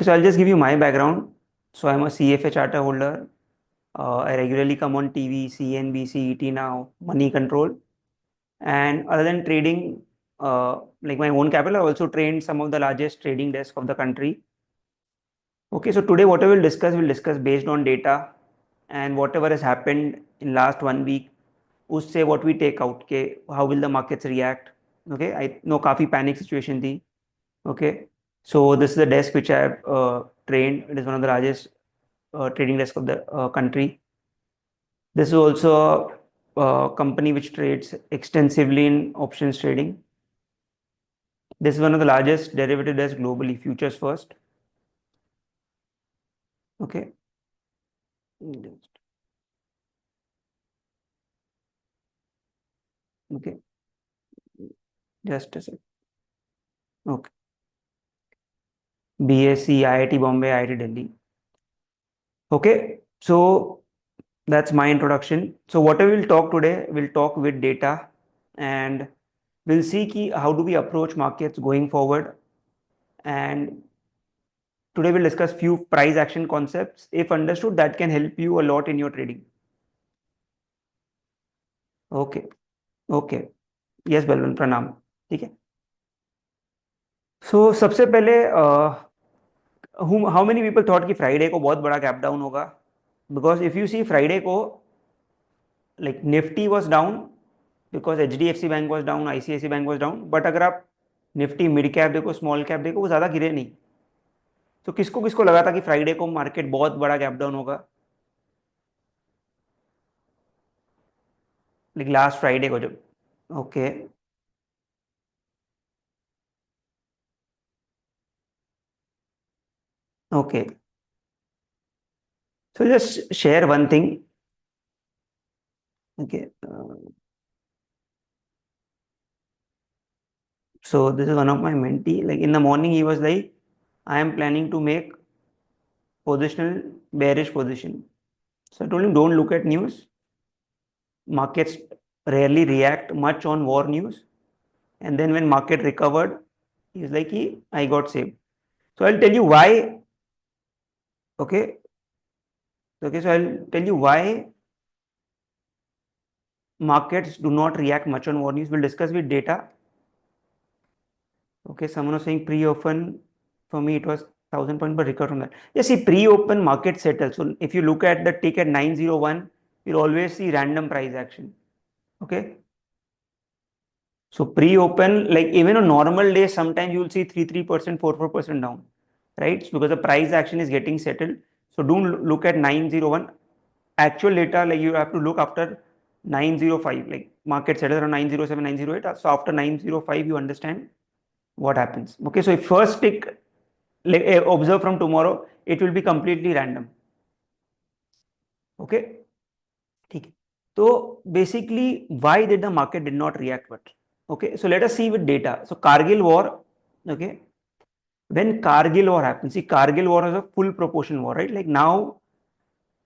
Okay, so I'll just give you my background. So I'm a CFA charter holder. I regularly come on TV, CNBC, ET Now, Money Control. And other than trading, like my own capital, I also trained some of the largest trading desks of the country. Okay, so today whatever we'll discuss based on data and whatever has happened in last 1 week. उससे what we take out के how will the markets react. Okay, I know काफी panic situation थी. Okay, so this is the desk which I have trained. It is one of the largest trading desk of the country. This is also a company which trades extensively in options trading. This is one of the largest derivative desks globally, futures first. Okay. Okay. Just a sec. Okay. BSc, IIT Bombay, IIT Delhi. Okay. So that's my introduction. So whatever we'll talk today, we'll talk with data and we'll see how do we approach markets going forward. And today we'll discuss few price action concepts. If understood, that can help you a lot in your trading. Okay. Okay. Yes, Balwant, प्रणाम. ठीक है. So सबसे पहले how many people thought कि Friday को बहुत बड़ा gap down होगा? Because if you see Friday को like Nifty was down because HDFC bank was down, ICICI bank was down, but अगर आप निफ्टी मिड कैप देखो, स्मॉल कैप देखो, वो ज्यादा गिरे नहीं. तो किसको किसको लगा था कि फ्राइडे को मार्केट बहुत बड़ा गैप डाउन होगा? लाइक लास्ट फ्राइडे को जब. Okay. Okay. So just share one thing. Okay. So this is one of my mentee. Like in the morning, he was like, I am planning to make positional bearish position. So I told him, don't look at news. Markets rarely react much on war news. And then when market recovered, he's like, I got saved. So I'll tell you why. Okay. Okay. So I'll tell you why markets do not react much on war news. We'll discuss with data. Okay. Someone was saying pre-open. For me, it was 1,000 point, but recover from that. Yeah, see, pre-open market settles. So if you look at the tick at 901, you'll always see random price action. Okay. So pre-open, like even on normal days, sometimes you will see 3%, 4% down, right? So because the price action is getting settled. So don't look at 901. Actual data, like you have to look after 905, like market settles around 907, 908. So after 905, you understand what happens. Okay. So if first tick, like observe from tomorrow, it will be completely random. Okay. ठीक है. So basically, why did the market did not react? But okay, so let us see with data. So Kargil war, okay, when Kargil war happened, see Kargil war was a full proportion war, right? Like now,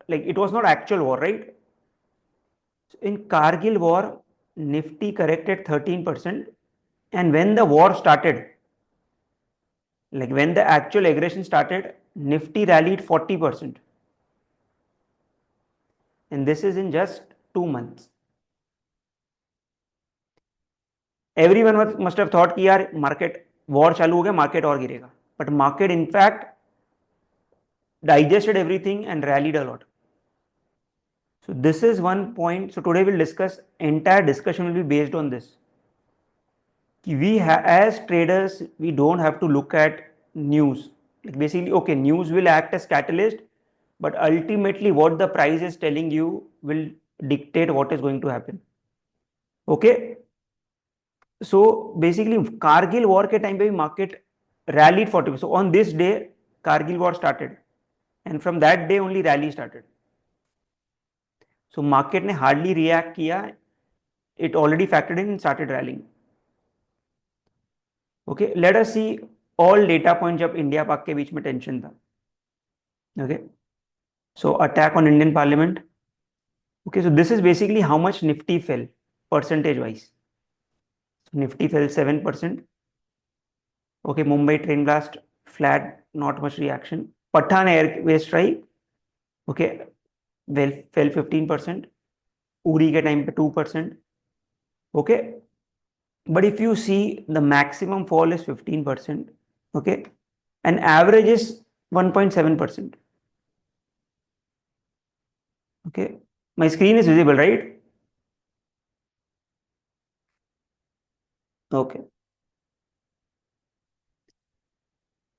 like it was not actual war, right? So in Kargil war, Nifty corrected 13%, and when the war started, like when the actual aggression started, Nifty rallied 40%, and this is in just 2 months. Everyone must have thought कि यार market war चालू हो गया, market और गिरेगा, but market in fact digested everything and rallied a lot. So this is one point. So today we'll discuss, entire discussion will be based on this. We as traders, we don't have to look at news. Like basically, okay, news will act as catalyst, but ultimately what the price is telling you will dictate what is going to happen. Okay. So basically, Kargil war के time पे भी market rallied 40%. So on this day, Kargil war started, and from that day only rally started. So market ने hardly react किया. It already factored in and started rallying. Okay, let us see all data points जब India पाक के बीच में tension था. Okay, so attack on Indian Parliament. Okay, so this is basically how much Nifty fell percentage wise. Nifty fell 7%. Okay, Mumbai train blast flat, not much reaction. Pathan airway strike, okay, well, fell 15%. Uri के time पे 2%, okay. But if you see, the maximum fall is 15%, okay, and average is 1.7%, okay. My screen is visible, right? Okay.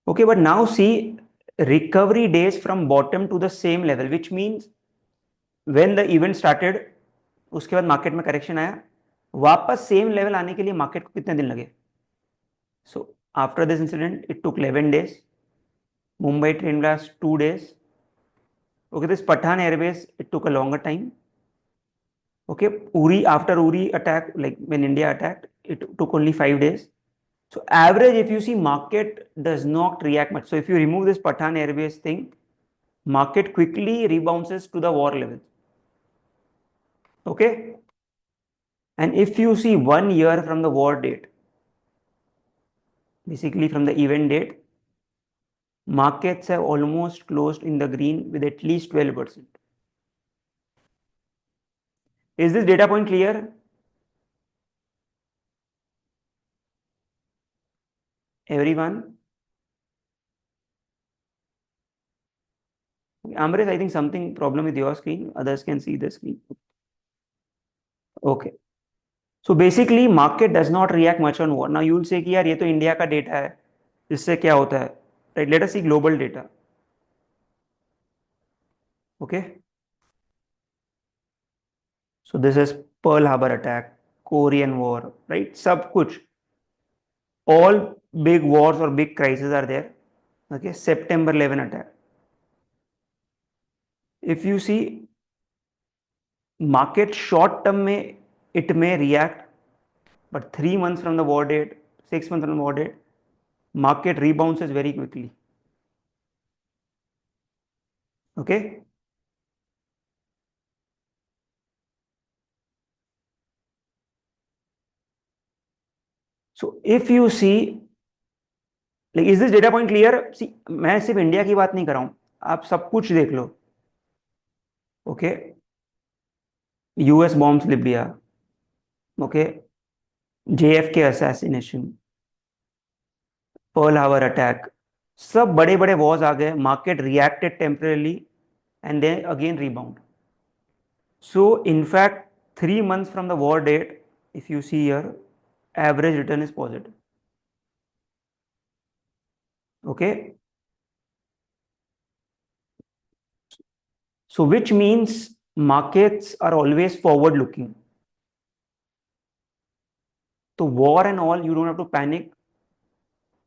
Okay, but now see recovery days from bottom to the same level, which means when the event started, उसके बाद market में correction आया, वापस same level आने के लिए market को कितने दिन लगे? So after this incident, it took 11 days. Mumbai train blast 2 days. Okay, this Pathan Airways, it took a longer time. Okay, Uri, after Uri attack, like when India attacked, it took only 5 days. So average, if you see, market does not react much. So if you remove this Pathan Airways thing, market quickly rebounces to the war levels. Okay, and if you see 1 year from the war date, basically from the event date, markets have almost closed in the green with at least 12%. Is this data point clear? Everyone? Amresh, I think something problem with your screen. Others can see the screen. Okay. So basically, market does not react much on war. Now you will say कि यार ये तो India का data है, इससे क्या होता है? Right? Let us see global data. Okay. So this is Pearl Harbor attack, Korean War, right? सब कुछ, all big wars or big crises are there. Okay. September 11 attack. If you see market short term में, it may react, but 3 months from the war date, 6 months from the war date, market rebounds very quickly. Okay. So if you see, like, is this data point clear? See, मैं सिर्फ India की बात नहीं कर रहा हूं, आप सब कुछ देख लो. Okay, US bombs Libya, okay, JFK assassination, Pearl Harbor attack, सब बड़े बड़े वॉर्स आ गए, market reacted temporarily and then again rebound. So in fact 3 months from the war date, if you see here, average return is positive. Okay, so which means markets are always forward looking. तो war and all, you don't have to panic,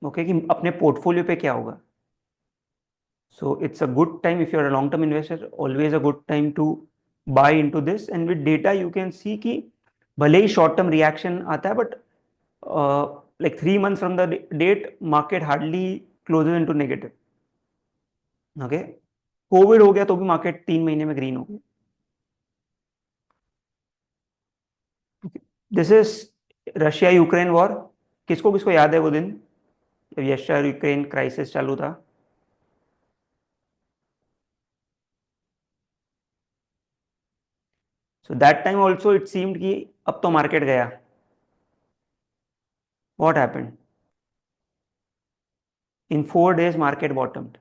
okay, कि अपने portfolio पे क्या होगा. So it's a good time if you are a long term investor, always a good time to buy into this. And with data you can see कि भले ही short term reaction आता है, but like 3 months from the date market hardly closes into negative. Okay, COVID हो गया तो भी market 3 महीने में ग्रीन हो गई. This is Russia Ukraine war. किसको किसको याद है वो दिन जब रशिया यूक्रेन क्राइसिस चालू था? So that time also it seemed कि अब तो मार्केट गया. What happened? In 4 days market bottomed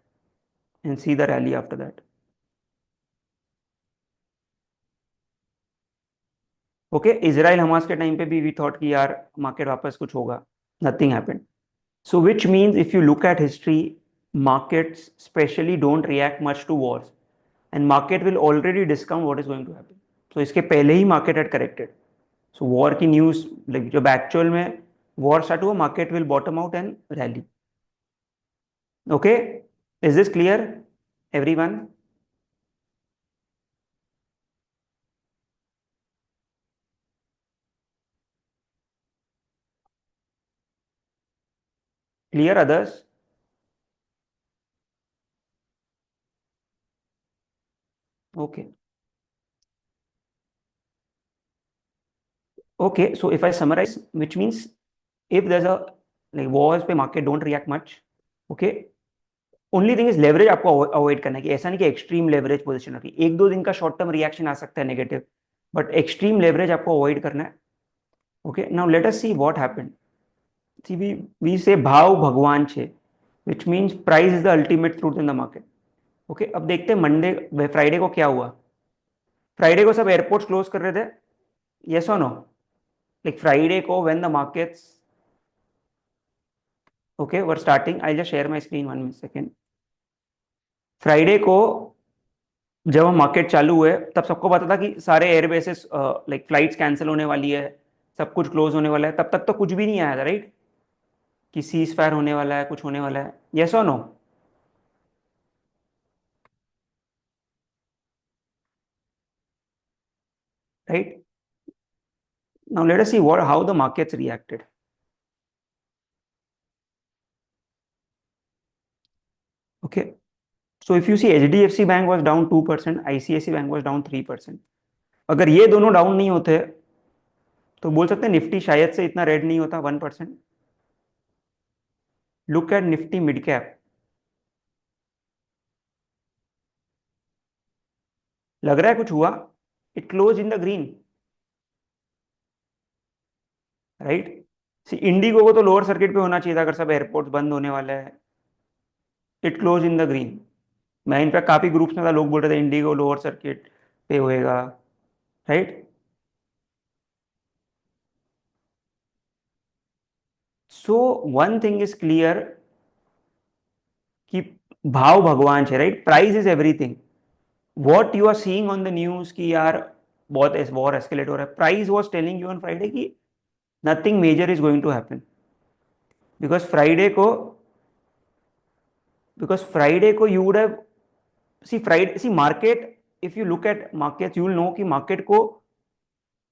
and see the rally after that. Okay, Israel Hamas के टाइम पे भी we thought कि यार मार्केट वापस कुछ होगा. Nothing happened. So which means if you look at history, markets especially don't react much to wars, and market will already discount what is going to happen. So इसके पहले ही market had corrected. So war की news, like जब actual में war start हुआ, market will bottom out and rally. Okay, is this clear, everyone? Clear, others? Okay. Okay, so if I summarize, which means if there's a like wars पे market don't react much, okay, only thing is leverage आपको avoid करना है कि ऐसा नहीं कि extreme leverage position रखी, एक दो दिन का शॉर्ट टर्म रिएक्शन आ सकता है नेगेटिव, बट एक्सट्रीम लेवरेज आपको अवॉइड करना है. Okay, now let us see what happened. See we say भाव भगवान छे, which means price is the ultimate truth in the market. Okay, अब देखते हैं मंडे फ्राइडे को क्या हुआ. फ्राइडे को सब एयरपोर्ट्स क्लोज कर रहे थे, यस और नो? लाइक फ्राइडे को when the markets, okay were starting, I just share my screen 1 second. Friday को जब हम मार्केट चालू हुए तब सबको पता था कि सारे एयरबेसेस लाइक फ्लाइट्स कैंसिल होने वाली है, सब कुछ क्लोज होने वाला है. तब तक तो कुछ भी नहीं आया था, राइट? कि सीज फायर होने वाला है, कुछ होने वाला है, यस और no? Right. Now let us see what how the markets reacted. Okay, so if you see HDFC Bank was down 2%, ICICI Bank was down 3%. अगर ये दोनों डाउन नहीं होते तो बोल सकते हैं निफ्टी शायद से इतना रेड नहीं होता 1%. Look at Nifty mid cap. लग रहा है कुछ हुआ? It close in the green, right? See IndiGo को तो लोअर सर्किट पे होना चाहिए था अगर सब एयरपोर्ट बंद होने वाला है. It close in the green. मैं इनफैक्ट काफी ग्रुप्स में था, लोग बोल रहे थे इंडिगो लोअर सर्किट पे होएगा, right? So one thing is clear कि भाव भगवान है, right? Price is everything. What you are seeing on the news कि यार बहुत वॉर एस्केलेट हो रहा है, price was telling you on Friday कि nothing major is going to happen. Because Friday को बिकॉज फ्राइडे को you would have see Friday see market. If you look at market you will know कि market को,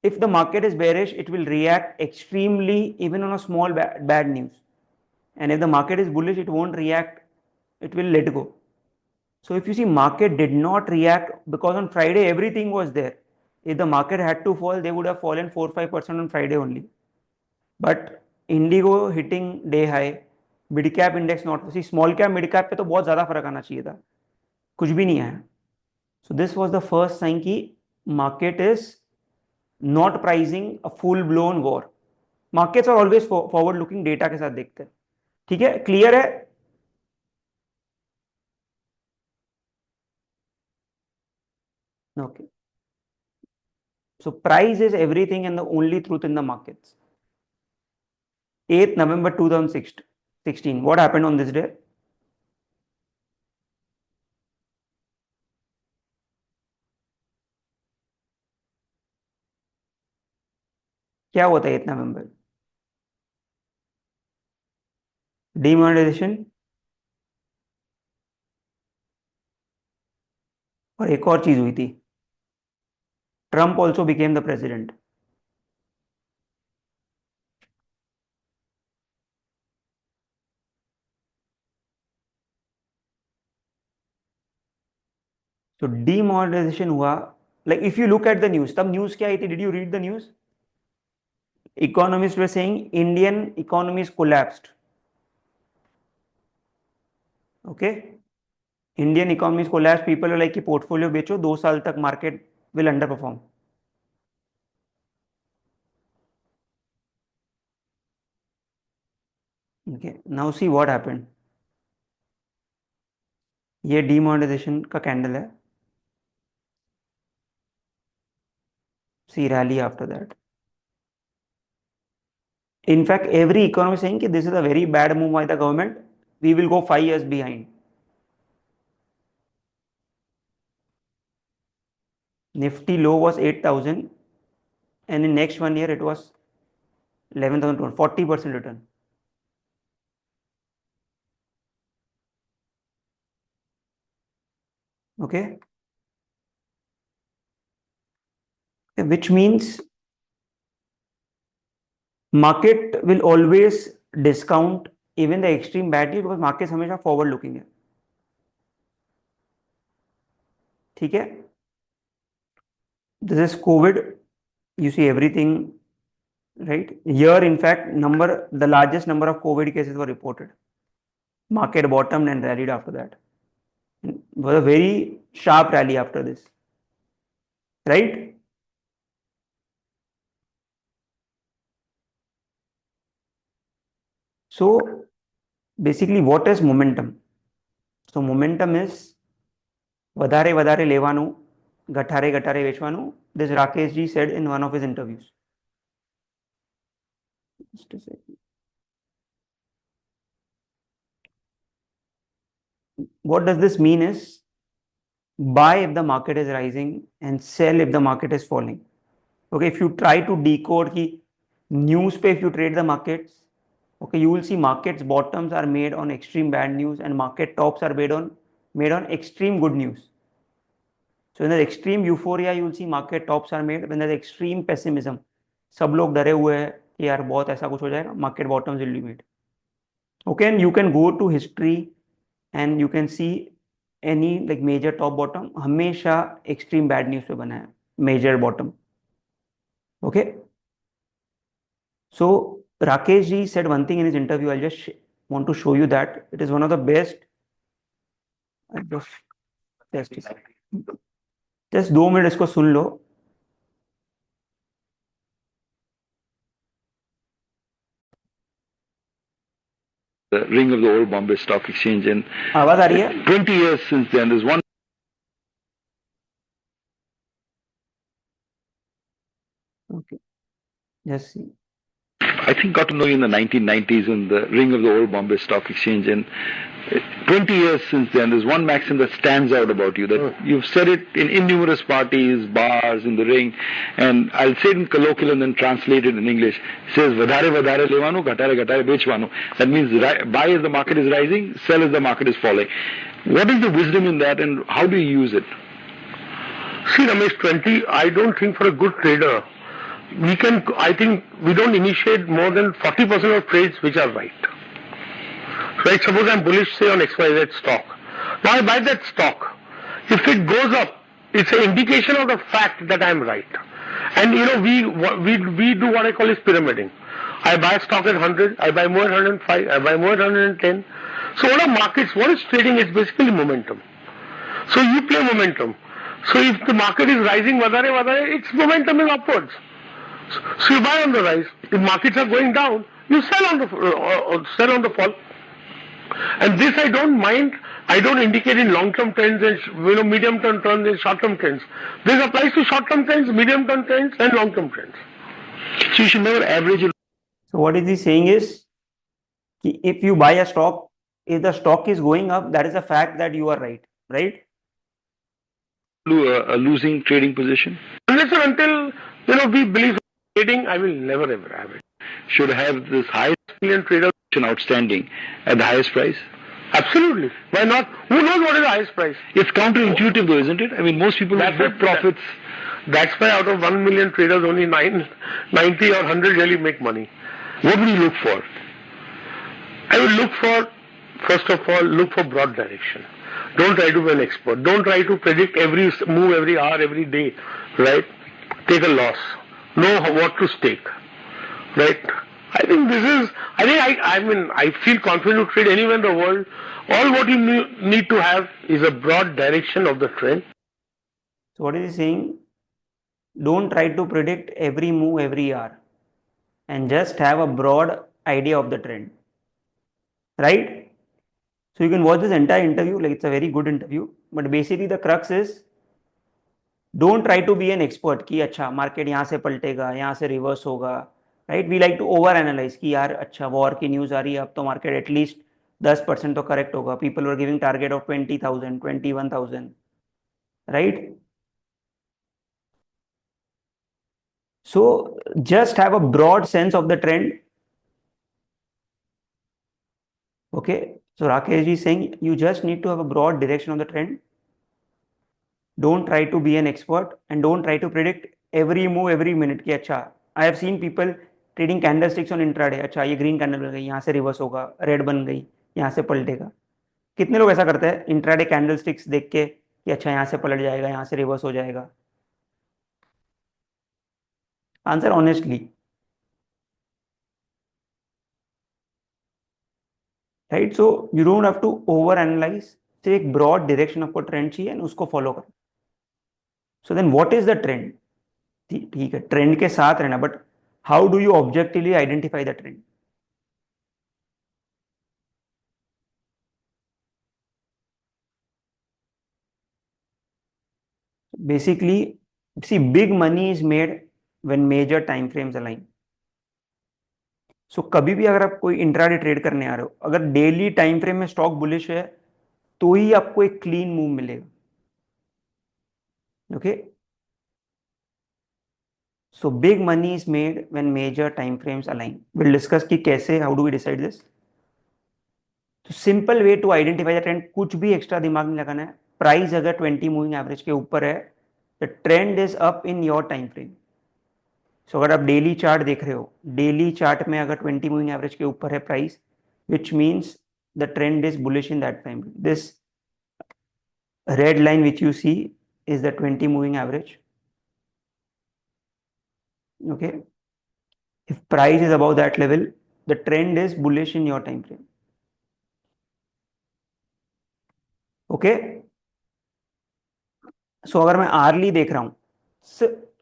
if the market is bearish it will react extremely even on a small bad news, and if the market is bullish it won't react, it will let go. So if you see market did not react because on Friday everything was there. If the market had to fall they would have fallen 4-5% on Friday only. But Indigo hitting day high, mid cap index not, see small cap mid cap पे तो बहुत ज्यादा फर्क आना चाहिए था, कुछ भी नहीं आया. So this was the first sign कि market is not pricing a full blown war. Markets are always forward looking, data के साथ देखते हैं. ठीक है, क्लियर है? Okay, so price is everything and the only truth in the markets. 8th November 2016, what happened on this day? क्या हुआ था 8th नवंबर? डिमोनेटाइजेशन, और एक और चीज हुई थी, Trump also became the president. तो डिमोनेटाइजेशन हुआ. Like if you look at the news, तब न्यूज क्या आई थी? Did you read the news? Economist were saying Indian economy is collapsed. Okay, Indian economy is collapse, people like कि portfolio बेचो, 2 साल तक market will underperform. Okay, now see what happened. ये demonetisation का candle है. See rally after that. In fact every economy saying कि this is a very bad move by the government, we will go 5 years behind. Nifty low was 8,000 and in next 1 year it was 11,000, 40% return. Okay, which means market will always discount even the extreme bad news because market हमेशा forward looking है. ठीक है, this is COVID, you see everything, right? Here in fact number, the largest number of COVID cases were reported. market bottomed and rallied after that. It was a very sharp rally after this, right? So basically, what is momentum? So momentum is વધારે વધારે લેવાનું, ઘટારે ઘટારે વેચવાનું. This Rakesh ji said in one of his interviews. Just a second. What does this mean is buy if the market is rising and sell if the market is falling. Okay, if you try to decode ki news pe if you trade the markets, okay, you will see markets bottoms are made on extreme bad news and market tops are made on extreme good news. So when there's extreme euphoria, you will see market tops are made. When there's extreme pessimism, सब लोग डरे हुए हैं कि यार बहुत ऐसा कुछ हो जाएगा, market bottoms will be made. Okay, and you can go to history and you can see any like major top bottom हमेशा extreme bad news पे बना है, major bottom. Okay, so Rakesh ji said one thing in his interview. I'll just want to show you that it is one of the best. just 2 minute इसको सुन लो. The ring of the old Bombay Stock Exchange, and आवाज आ रही है? 20 years since then, there's one. Okay, just see. I think got to know you in the 1990s in the ring of the old Bombay Stock Exchange, and 20 years since then, there's one maxim that stands out about you, that you've said it in numerous parties, bars, in the ring, and I'll say it in colloquial and then translate it in English. It says, "Vadhare vadhare levanu, ghatare ghatare bechvanu." That means buy as the market is rising, sell as the market is falling. What is the wisdom in that, and how do you use it? See, Ramesh, I don't think for a good trader, I think we don't initiate more than 40% of trades which are right. Right, suppose I'm bullish, say, on XYZ stock. Now I buy that stock. If it goes up, it's an indication of the fact that I'm right. And we do what I call is pyramiding. I buy stock at 100, I buy more at 105, I buy more at 110. So what are markets, what is trading? It's basically momentum. So you play momentum. So if the market is rising, it's momentum is upwards. So you buy on the rise. If markets are going down, you sell on the fall. And this I don't mind. I don't indicate in long-term trends and medium-term trends and short-term trends. This applies to short-term trends, medium-term trends, and long-term trends. So you should never average it. So what is he saying is, if you buy a stock, if the stock is going up, that is a fact that you are right, right? A losing trading position. Unless and until we believe in trading, I will never ever have it. Should have this highest million trader outstanding at the highest price. Absolutely. Why not? Who knows what is the highest price? It's counterintuitive though, isn't it? I mean, most people have good profits. That's why out of 1 million traders, only 90 or 100 really make money. What would you look for? I would look for, first of all, look for broad direction. Don't try to be an expert. Don't try to predict every move, every hour, every day. Right? Take a loss. Know what to stake. Right? I think I feel confident to trade anywhere in the world. All what you need to have is a broad direction of the trend. So what is he saying? Don't try to predict every move every hour and just have a broad idea of the trend. Right? So you can watch this entire interview, like it's a very good interview, but basically the crux is don't try to be an expert कि अच्छा market यहाँ से पलटेगा, यहाँ से reverse होगा. Right? We like to over analyze कि यार अच्छा war की news आ रही है, अब तो market at least 10% तो correct होगा. People were giving target of 20,000, 21,000. Right? So just have a broad sense of the trend. Okay. So Rakesh ji is saying you just need to have a broad direction of the trend. Don't try to be an expert and don't try to predict every move every minute कि अच्छा I have seen people trading candlesticks on intraday. अच्छा ये green candle बन गई, यहाँ से reverse होगा, red बन गई, यहाँ से पलटेगा. कितने लोग ऐसा करते हैं इंट्राडे कैंडलस्टिक्स देख के कि अच्छा यहाँ से पलट जाएगा, यहाँ से रिवर्स हो जाएगा? Answer honestly. Right. So you don't have to over analyse. सिर्फ एक ब्रॉड डायरेक्शन आपको ट्रेंड चाहिए और उसको फॉलो करो. So then what is the trend? ठीक है, ट्रेंड के साथ रहना, but how do you objectively identify the trend? Basically, see, big money is made when major time frames align. So कभी भी अगर आप कोई इंट्राडे ट्रेड करने आ रहे हो, अगर डेली टाइम फ्रेम में स्टॉक बुलिश है तो ही आपको एक क्लीन मूव मिलेगा. Okay. So big money is made when major time frames align. Will discuss कि कैसे, how do we decide this. तो simple way to identify the trend, कुछ भी एक्स्ट्रा दिमाग नहीं लगाना है. प्राइस अगर 20 मूविंग एवरेज के ऊपर है, the trend is up in your time frame. So अगर आप डेली चार्ट देख रहे हो, डेली चार्ट में अगर 20 मूविंग एवरेज के ऊपर है price, which means the trend is bullish in that time. This red line which you see is the 20 moving average. Okay. If price is above that level, the trend is bullish in your time frame. Okay. So अगर मैं early देख रहा हूं,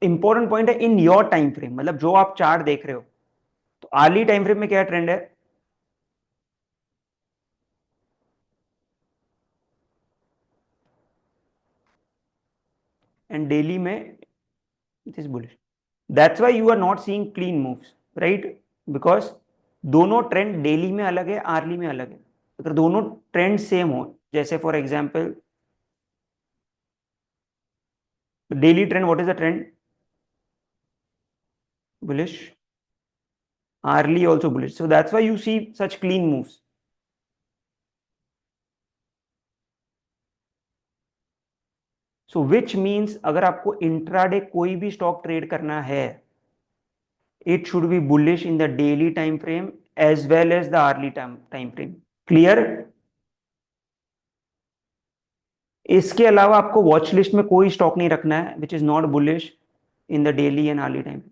important point है इन your time frame, मतलब जो आप chart देख रहे हो, तो आर्ली टाइम फ्रेम में क्या ट्रेंड है? एंड डेली में it is bullish. That's why you are not seeing clean moves, right? Because दोनों ट्रेंड डेली में अलग है, आर्ली में अलग है. अगर दोनों ट्रेंड सेम हो, जैसे for example daily trend, what is the trend? Bullish. Hourly also bullish. So that's why you see such clean moves. So which means अगर आपको इंट्राडे कोई भी स्टॉक ट्रेड करना है, it should be bullish in the daily time frame as well as the hourly time frame. Clear? इसके अलावा आपको watch list में कोई स्टॉक नहीं रखना है which is not bullish in the daily and hourly time.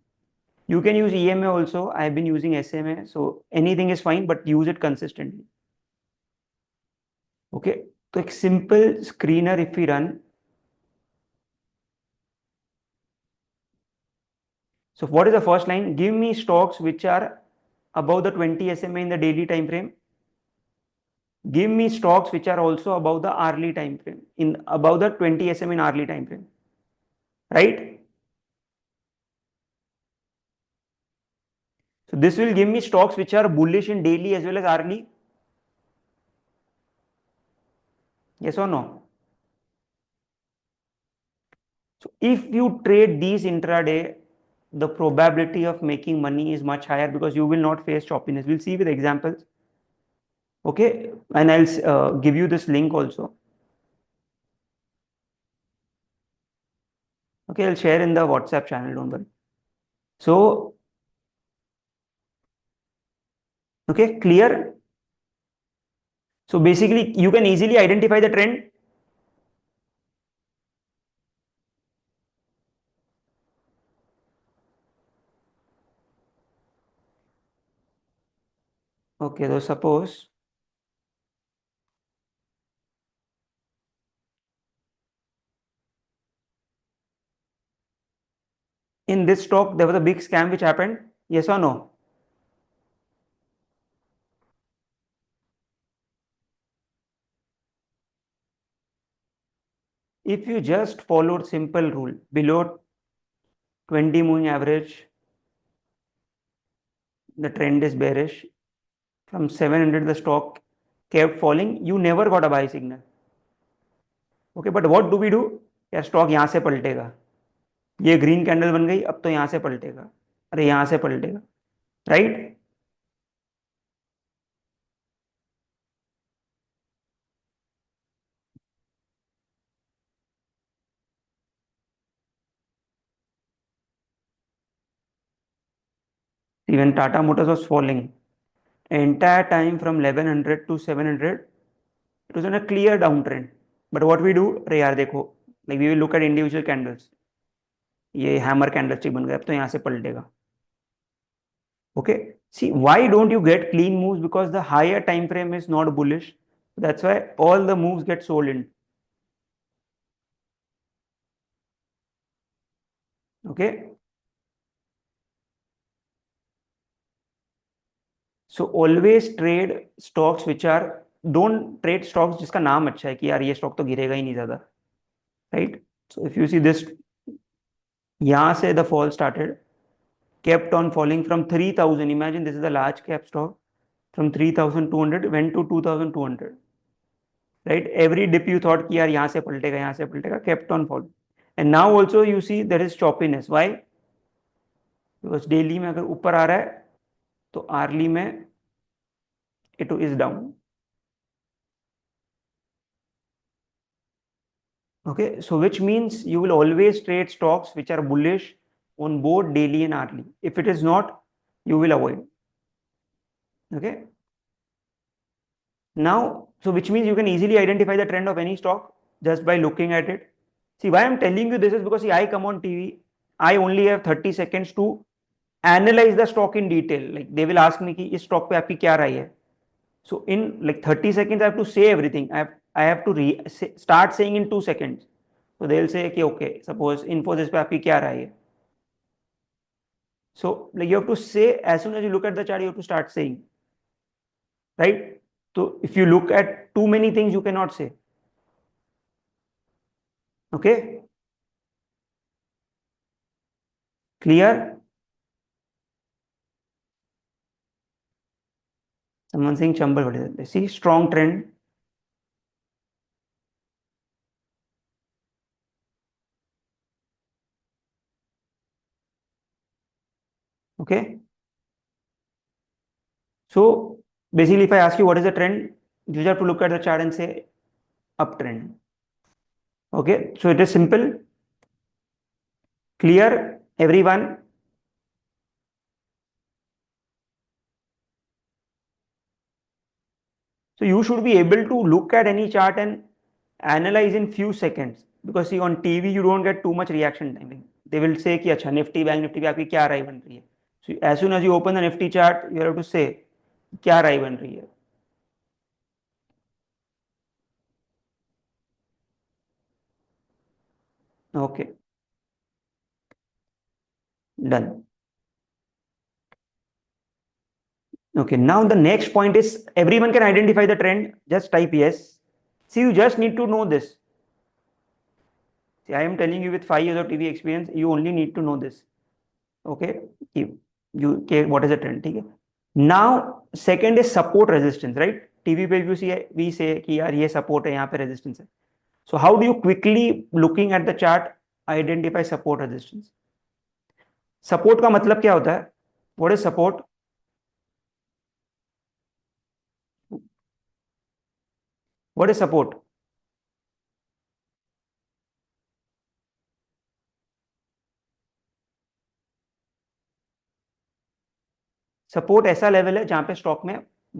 You can use EMA also. I have been using SMA, so anything is fine, but use it consistently. Okay, तो एक simple screener if we run. So what is the first line? Give me stocks which are above the 20 SMA in the daily time frame. Give me stocks which are also above the hourly time frame, in above the 20 SMA in hourly time frame. Right? So this will give me stocks which are bullish in daily as well as hourly. Yes or no? So if you trade these intraday, the probability of making money is much higher because you will not face choppiness. We'll see with examples. Okay, and I'll give you this link also. Okay, I'll share in the WhatsApp channel, don't worry. So, okay, clear? So basically, you can easily identify the trend. Okay, so suppose in this stock there was a big scam which happened. Yes or no? If you just followed simple rule below 20 moving average, the trend is bearish. From 700 the stock kept falling, you never got a buy signal. Okay, but what do we do? या stock यहां से पलटेगा, ये green candle बन गई, अब तो यहां से पलटेगा, अरे यहां से पलटेगा, right? Even Tata Motors was falling entire time from 1100 to 700. It was on a clear downtrend. But what we do, अरे यार देखो, like we will look at individual candles. ये हैमर कैंडलस्टिक बन गया, अब तो यहां से पलटेगा. Okay, See, why don't you get clean moves? Because the higher time frame is not bullish. That's why all the moves get sold in. Okay. So always trade stocks which are, don't trade stocks जिसका नाम अच्छा है कि यार ये stock तो गिरेगा ही नहीं ज्यादा, right? So if you see this, यहाँ से the fall started, kept on falling from 3,000. Imagine this is a large cap stock. From 3,200 went to 2,200. Right? Every dip you thought कि यार यहाँ से पलटेगा, kept on falling. And now also you see there is choppiness. Why? Because daily में अगर ऊपर आ रहा है तो hourly में it is down. Okay, so which means you will always trade stocks which are bullish on both daily and hourly. If it is not, you will avoid. Okay. Now, so which means you can easily identify the trend of any stock just by looking at it. See, why I'm telling you this is because see, I come on TV, I only have 30 seconds to analyze the stock in detail. Like they will ask me कि इस stock पे आपकी क्या राय है. So in like 30 seconds, I have to say everything. I have to start saying in 2 seconds. So they'll say कि okay, suppose Infosys पे आपकी क्या राय है. So like you have to say as soon as you look at the chart, you have to start saying, right? So if you look at too many things, you cannot say. Okay, clear? Someone saying Chambal, what is it? See, strong trend. Okay. So basically, if I ask you what is the trend, you just have to look at the chart and say uptrend. Okay. So it is simple. Clear, everyone? So you should be able to look at any chart and analyze in few seconds, because see on TV you don't get too much reaction time. They will say कि अच्छा Nifty bank Nifty पे आपकी क्या राय बन रही है. So as soon as you open the Nifty chart, you have to say क्या राय बन रही है. Okay, done. Okay, now the next point is everyone can identify the trend. Just type yes. See, you just need to know this. See, I am telling you with 5 years of TV experience, you only need to know this. Okay, okay, what is the trend? ठीक है. Now second is support resistance, right? TV पे you see we say कि यार ये support है, यहाँ पे resistance है. So how do you quickly looking at the chart identify support resistance? Support का मतलब क्या होता है? What is support? What is support? Support ऐसा लेवल है जहां पे स्टॉक में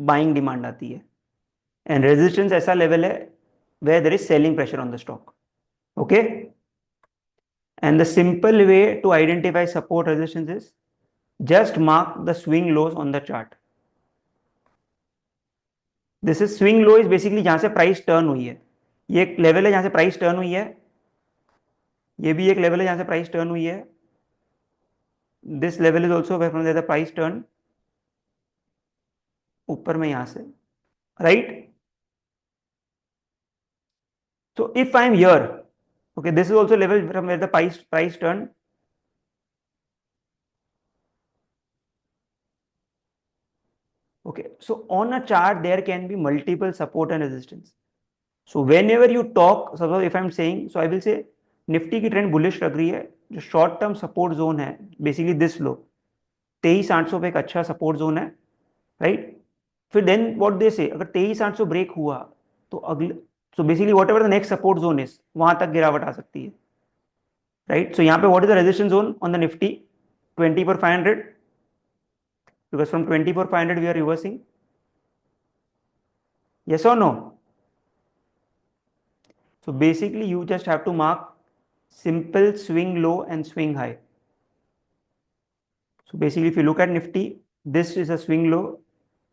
बाइंग डिमांड आती है, एंड रेजिस्टेंस ऐसा लेवल है where there is selling pressure on the stock. Okay, and the simple way to identify support resistance is just mark the swing lows on the chart. This is swing low is basically जहां से price turn हुई है. ये एक level है जहां से price turn हुई है, ये भी एक लेवल है जहां से प्राइस टर्न हुई है. This level is also where from the price turn, ऊपर में यहां से, right? So if I am here, okay, this is also level from where the price turn. Okay, so on a chart there can be multiple support and resistance. So whenever you talk, suppose if I am saying, so I will say Nifty की trend bullish लग रही है, जो short term support zone है basically this low 23,800 पे एक अच्छा support zone है, राइट? फिर देन व्हाट दे से, अगर 23,800 ब्रेक हुआ तो अगले, so basically what ever the next support zone is, वहां तक गिरावट आ सकती है, राइट? सो यहाँ पे what is the resistance zone on the Nifty? 24,500, because from 24,500 we are reversing. Yes or no? So basically you just have to mark simple swing low and swing high. So basically if you look at Nifty, this is a swing low.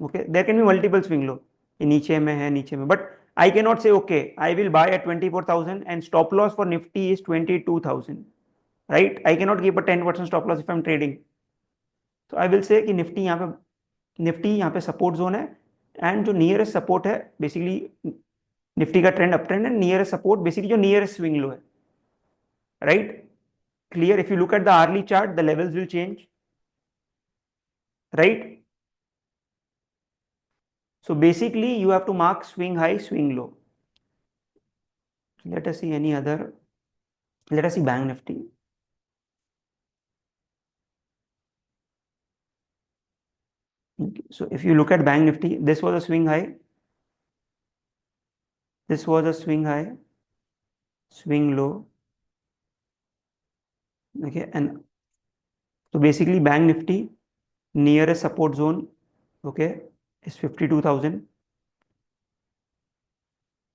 Okay, there can be multiple swing low. ये नीचे में है, नीचे में, but I cannot say okay I will buy at 24,000 and stop loss for Nifty is 22,000, right? I cannot keep a 10% stop loss if I'm trading. So I will say कि निफ्टी यहाँ पे support zone है, and जो nearest support है basically Nifty का trend up trend है, nearest support basically जो nearest swing low है, right? Clear? If you look at the hourly chart the levels will change, right? So basically you have to mark swing high, swing low. Let us see any other. Let us see Bank Nifty. Okay. So if you look at Bank Nifty, this was a swing high. This was a swing high, swing low. Okay, and so basically Bank Nifty nearest support zone, okay, is 52,000.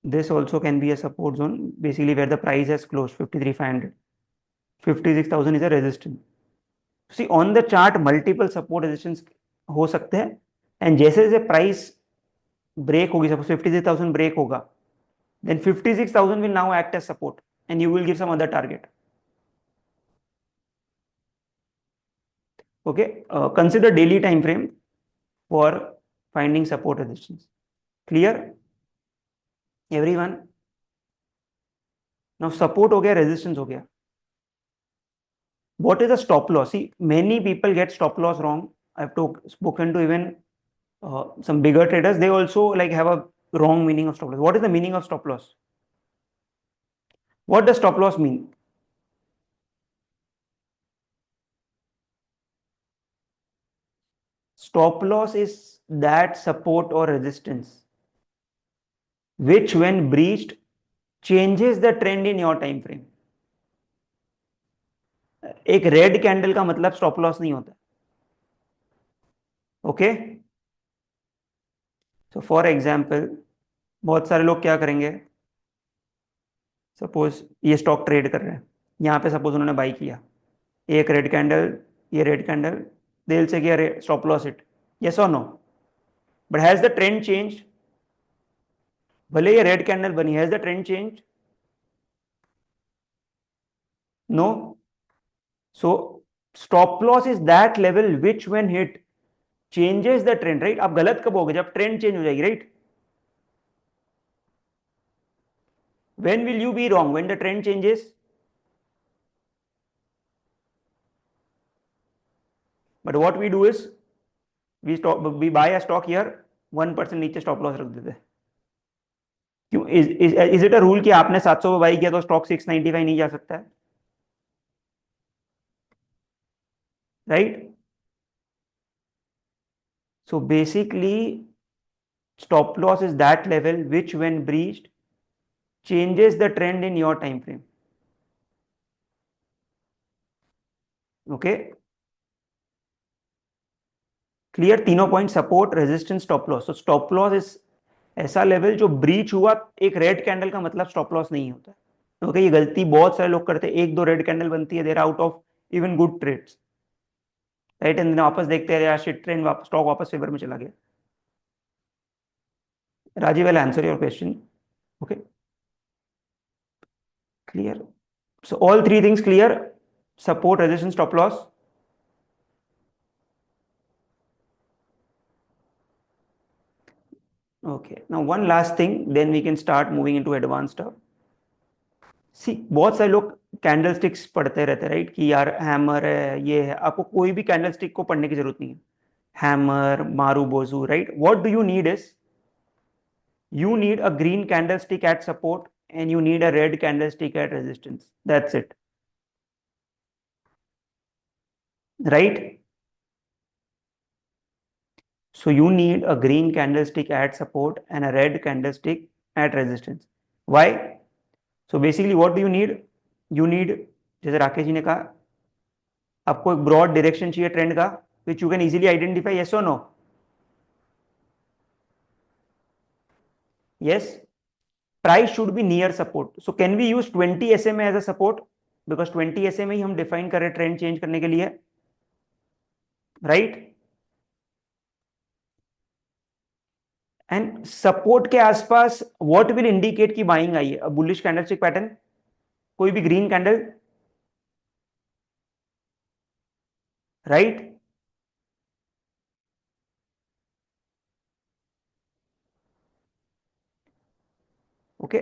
This also can be a support zone, basically where the price has closed 53,500. 56,000 is a resistance. See on the chart multiple support resistance हो सकते हैं, and जैसे जैसे price break होगी, suppose 56,000 break होगा, then 56,000 will now act as support and you will give some other target. Okay, consider daily time frame for finding support resistance. Clear everyone? Now support हो गया, resistance हो गया. What is a stop loss? See, many people get stop loss wrong. I've spoken to even some bigger traders. They also like have a wrong meaning of stop loss. What is the meaning of stop loss? What does stop loss mean? Stop loss is that support or resistance which when breached changes the trend in your time frame. एक red candle का मतलब stop loss नहीं होता. Okay, so for example बहुत सारे लोग क्या करेंगे, सपोज ये स्टॉक ट्रेड कर रहे हैं, यहाँ पे सपोज उन्होंने बाई किया, एक रेड कैंडल, ये red candle, they will say कि स्टॉप लॉस इट, यस और no? But has the trend change? भले ये रेड कैंडल बनी, has the trend change? No. So stop loss is that level which when hit changes the trend, right? आप गलत कब होगे? जब ट्रेंड चेंज हो जाएगी, right? When will you be wrong? When the trend changes. But what we do is we buy a stock here, 1% नीचे stop loss रख देते हैं. क्यों? इज इट अ रूल कि आपने 700 पे बाई किया तो स्टॉक 695 नहीं जा सकता है, right? So basically stop loss is that level which when breached changes the trend in your time frame. Okay, clear? तीनों point, support, resistance, stop loss. तो स्टॉप लॉस इज ऐसा लेवल जो ब्रीच हुआ एक रेड कैंडल का मतलब stop loss नहीं होता. ओके, ये गलती बहुत सारे लोग करते हैं. एक दो रेड कैंडल बनती है, there out of even good trades, right? And वापस देखते हैं यार शिट, ट्रेंड वापस, स्टॉक वापस फेवर में चला गया. Rajiv will answer your question. Okay, clear? So all three things clear: support, resistance, stop loss. Okay, now one last thing, then we can start moving into advanced stuff. सी बहुत सारे लोग candle sticks पढ़ते रहते हैं, right? कि यार hammer है, ये है. आपको कोई भी कैंडल स्टिक को पढ़ने की जरूरत नहीं है. Hammer, marubozu, right? What do you need is you need a green candlestick at support and you need a red candlestick at resistance. That's it, right? So you need a green candlestick at support and a red candlestick at resistance. Why? So basically what do you need? You need, जैसे राकेश जी ने कहा, आपको एक broad direction चाहिए trend का, which you can easily identify. Yes or no? Yes. Price should be near support. So can we use 20 SMA as a support? Because 20 SMA ही हम define कर रहे हैं ट्रेंड चेंज करने के लिए, राइट? एंड सपोर्ट के आसपास व्हाट विल इंडिकेट की बाइंग आई है, बुलिश कैंडलस्टिक पैटर्न, कोई भी ग्रीन कैंडल, राइट? ओके,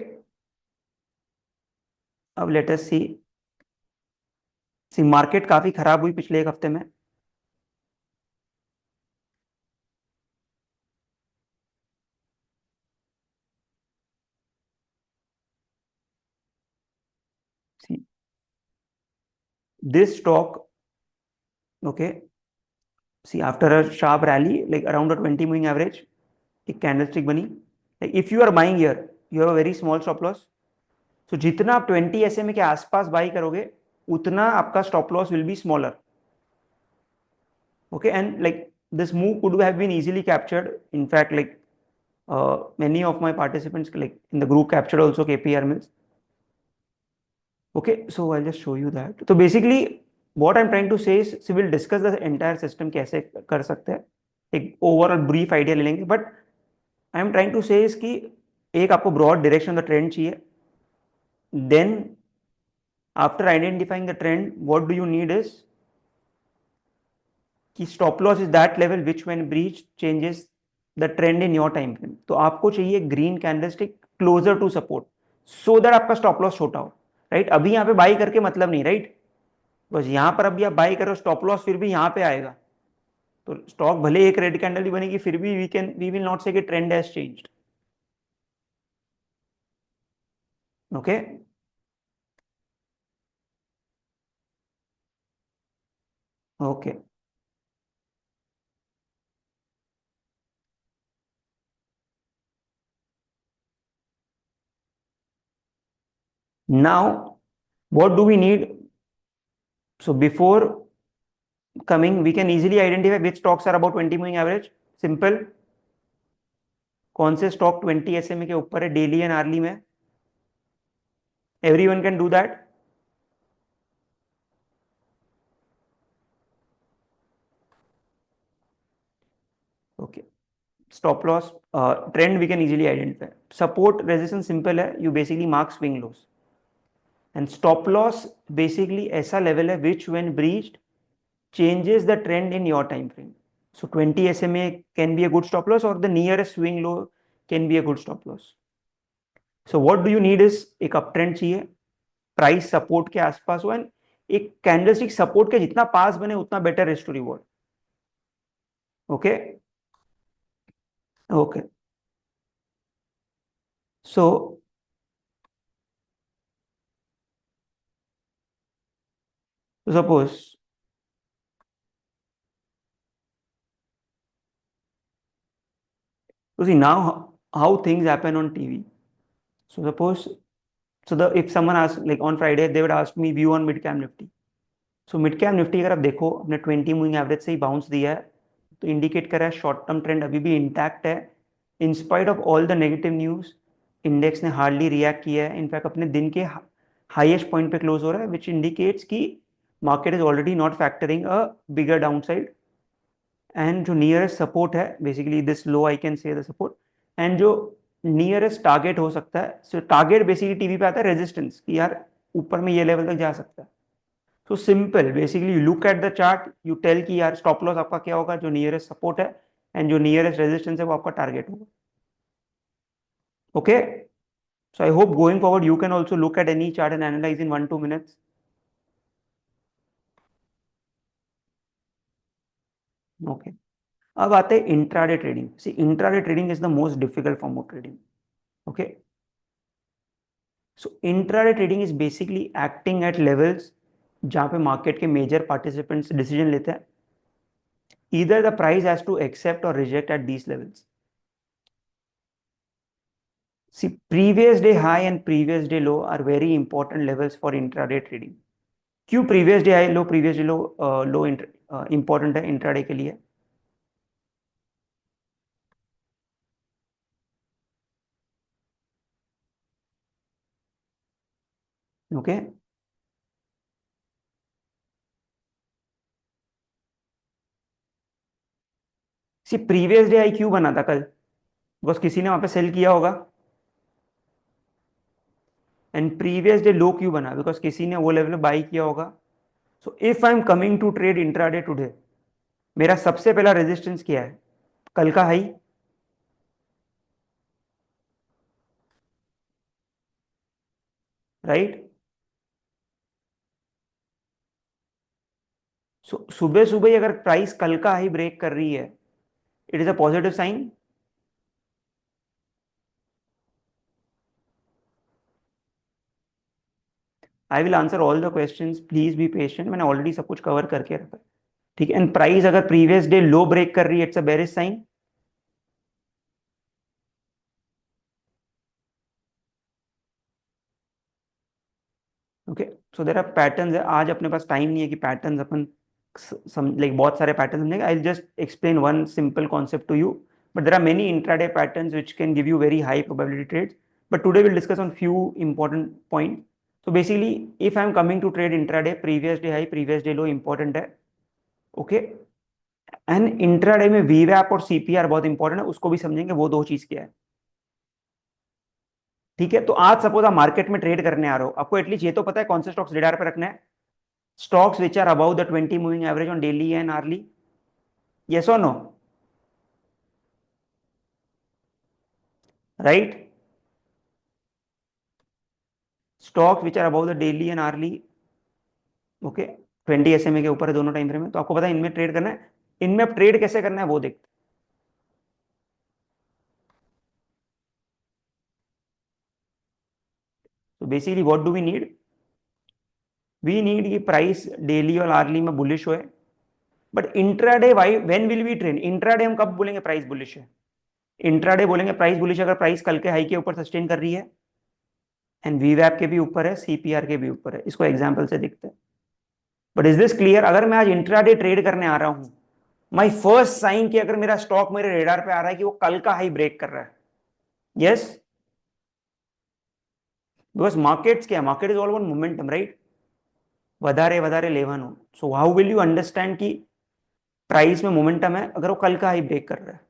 अब लेट अस सी मार्केट काफी खराब हुई पिछले एक हफ्ते में। See this stock, okay, see after a sharp rally like around a 20 moving average एक कैंडलस्टिक बनी। Like if you are buying here, you have a very small stop loss. So जितना आप 20 एसएमए के आसपास बाई करोगे उतना आपका stop loss will be smaller. Okay, and like this move could have been easily captured. In fact, like many of my participants like in the group captured also KPR mills. Okay, so I'll just show you that. So basically what I'm trying to say is, so we'll discuss the entire system कैसे कर सकते हैं, एक overall brief idea ले लेंगे, but I'm trying to say is कि एक आपको broad direction the trend चाहिए, then after identifying the trend what do you need is कि stop loss is that level which when breach changes the trend in your time frame. तो आपको चाहिए green candlestick closer to support, so that आपका stop loss छोटा हो, right? अभी यहाँ पे बाई करके मतलब नहीं, राइट? बस यहाँ पर अभी आप बाई करो, स्टॉप लॉस फिर भी यहाँ पे आएगा, तो स्टॉक भले एक रेड कैंडल भी बनेगी फिर भी वी विल नॉट से कि trend has changed. Okay, okay, now what do we need? So before coming we can easily identify which stocks are about 20 moving average. Simple, कौन से स्टॉक 20 एसएमए के ऊपर है डेली एंड आर्ली में? Everyone can do that. Okay, stop loss trend we can easily identify. Support resistance simple है, you basically mark swing lows, and stop loss basically ऐसा level है which when breached changes the trend in your time frame. So 20 SMA can be a good stop loss or the nearest swing low can be a good stop loss. So what do you need is एक up trend चाहिए, price support के आसपास हो, and एक candlestick support के जितना पास बने उतना better risk to reward. Okay, okay, so suppose, so see now how things happen on TV. So suppose, so the if someone asks like on Friday they would ask me view on mid cap nifty. So mid cap Nifty अगर आप देखो अपने 20 moving average से ही bounce दिया है, तो indicate कर रहा है शॉर्ट टर्म ट्रेंड अभी भी इंटैक्ट है। In spite of all the negative news index ने हार्डली रिएक्ट किया है, इनफैक्ट अपने दिन के हाईएस्ट पॉइंट पे क्लोज हो रहा है, विच इंडिकेट्स कि market is already not factoring a bigger downside. And जो नियरेस्ट सपोर्ट है basically this low I can say the support, and जो नियरेस्ट टारगेट हो सकता है, सो टारगेट बेसिकली टीवी पे आता है रेजिस्टेंस कि यार ऊपर में ये लेवल तक जा सकता है। So simple, basically you look at the chart, you tell कि यार स्टॉप लॉस आपका क्या होगा, जो नियरेस्ट सपोर्ट है, एंड जो नियरेस्ट रेजिस्टेंस है वो आपका टारगेट होगा। Okay, so I hope going forward you can also look at any chart and analyse in 1-2 minutes। Okay, अब आते हैं intraday trading. See intraday trading is the most difficult form of trading. Okay, so intraday trading is basically acting at levels जहां पे market के major participants decision लेते हैं, either the price has to accept or reject at these levels. See, previous day high and previous day low are very important levels for intraday trading. क्यों previous day high low previous day low important है intraday के लिए? Okay, सी previous day high क्यों बना था कल? Because किसी ने वहां पे सेल किया होगा, एंड प्रीवियस डे लो क्यों बना, बिकॉज किसी ने वो लेवल में बाई किया होगा. So if I am coming to trade intraday today, मेरा सबसे पहला रेजिस्टेंस क्या है, कल का हाई. राइट. सुबह सुबह ही अगर प्राइस कल का हाई ब्रेक कर रही है, it is a positive sign. I will answer all the questions, please be patient. मैंने ऑलरेडी सब कुछ कवर करके रखा है. ठीक है. एंड प्राइस अगर प्रीवियस डे लो ब्रेक कर रही है, it's a bearish sign. Okay. So there are patterns. आज अपने पास टाइम नहीं है कि पैटर्न्स अपन लाइक बहुत सारे पैटर्न समझेंगे. I will just explain one simple concept to you, but there are many intraday patterns which can give you very high probability trades, but today we'll discuss on few important points. So basically, if I'm coming to trade intraday, previous day high previous day low important है. Okay. And intraday में वीवैप और CPR बहुत important है, उसको भी समझेंगे वो दो चीज क्या है. ठीक है. तो आज सपोज आप मार्केट में ट्रेड करने आ रहे हो, आपको एटलीस्ट ये तो पता है कौन से स्टॉक्स रेडार पे रखना है. Stocks which are above the 20 moving average on daily and hourly. Yes और no. Right. Stocks which are above the daily and hourly. Okay. 20 SMA के ऊपर है दोनों टाइम फ्रेम में, तो आपको पता है इनमें ट्रेड करना है. इनमें अब ट्रेड कैसे करना है वो देखते. तो basically what do we need. We need कि प्राइस डेली और आर्ली में बुलिश होए. But intraday why when will we trade intraday, हम कब बोलेंगे प्राइस बुलिश है. इंट्राडे बोलेंगे प्राइस बुलिश अगर प्राइस कल के हाई के ऊपर सस्टेन कर रही है, एंड वीवैप के भी ऊपर है, सीपीआर के भी ऊपर है. इसको एग्जांपल से देखते हैं. But is this clear. अगर मैं आज इंट्राडे ट्रेड करने आ रहा हूं, माय फर्स्ट साइन कि अगर मेरा स्टॉक मेरे रेडार पे आ रहा है कि वो कल का हाई ब्रेक कर रहा है. यस. बिकॉज मार्केट्स क्या है, market is all about momentum. Right. વધારે વધારે લેવાનું. So how will you understand कि प्राइस में मोमेंटम है अगर वो कल का हाई ब्रेक कर रहा है.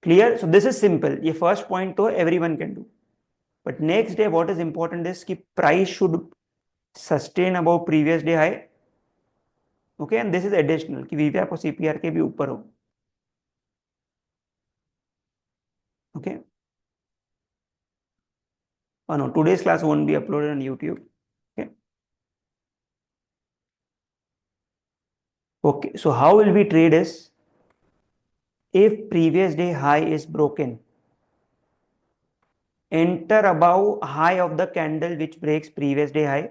Clear. So this is simple. ये फर्स्ट पॉइंट तो everyone can do. But next day what is important is कि price should sustain about previous day high. Okay. And this is additional कि वीवीआर को CPR के भी ऊपर हो. Okay. Oh no, today's class won't be uploaded on YouTube. Okay. Okay. So how will we trade is, if previous day high is broken, enter above high of the candle which breaks previous day high.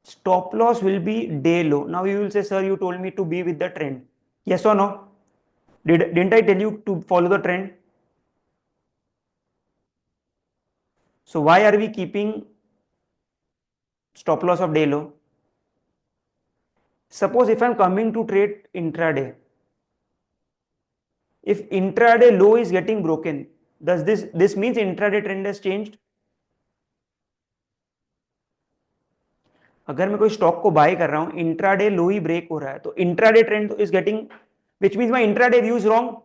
Stop loss will be day low. Now you will say, sir, you told me to be with the trend. Yes or no? Didn't I tell you to follow the trend? So why are we keeping stop loss of day low? Suppose if I'm coming to trade intraday, if intraday low is getting broken, does this means intraday trend has changed? अगर मैं कोई stock को bye कर रहा हूं, intraday लो ही break हो रहा है, तो intraday trend is getting, which means my intraday view is wrong.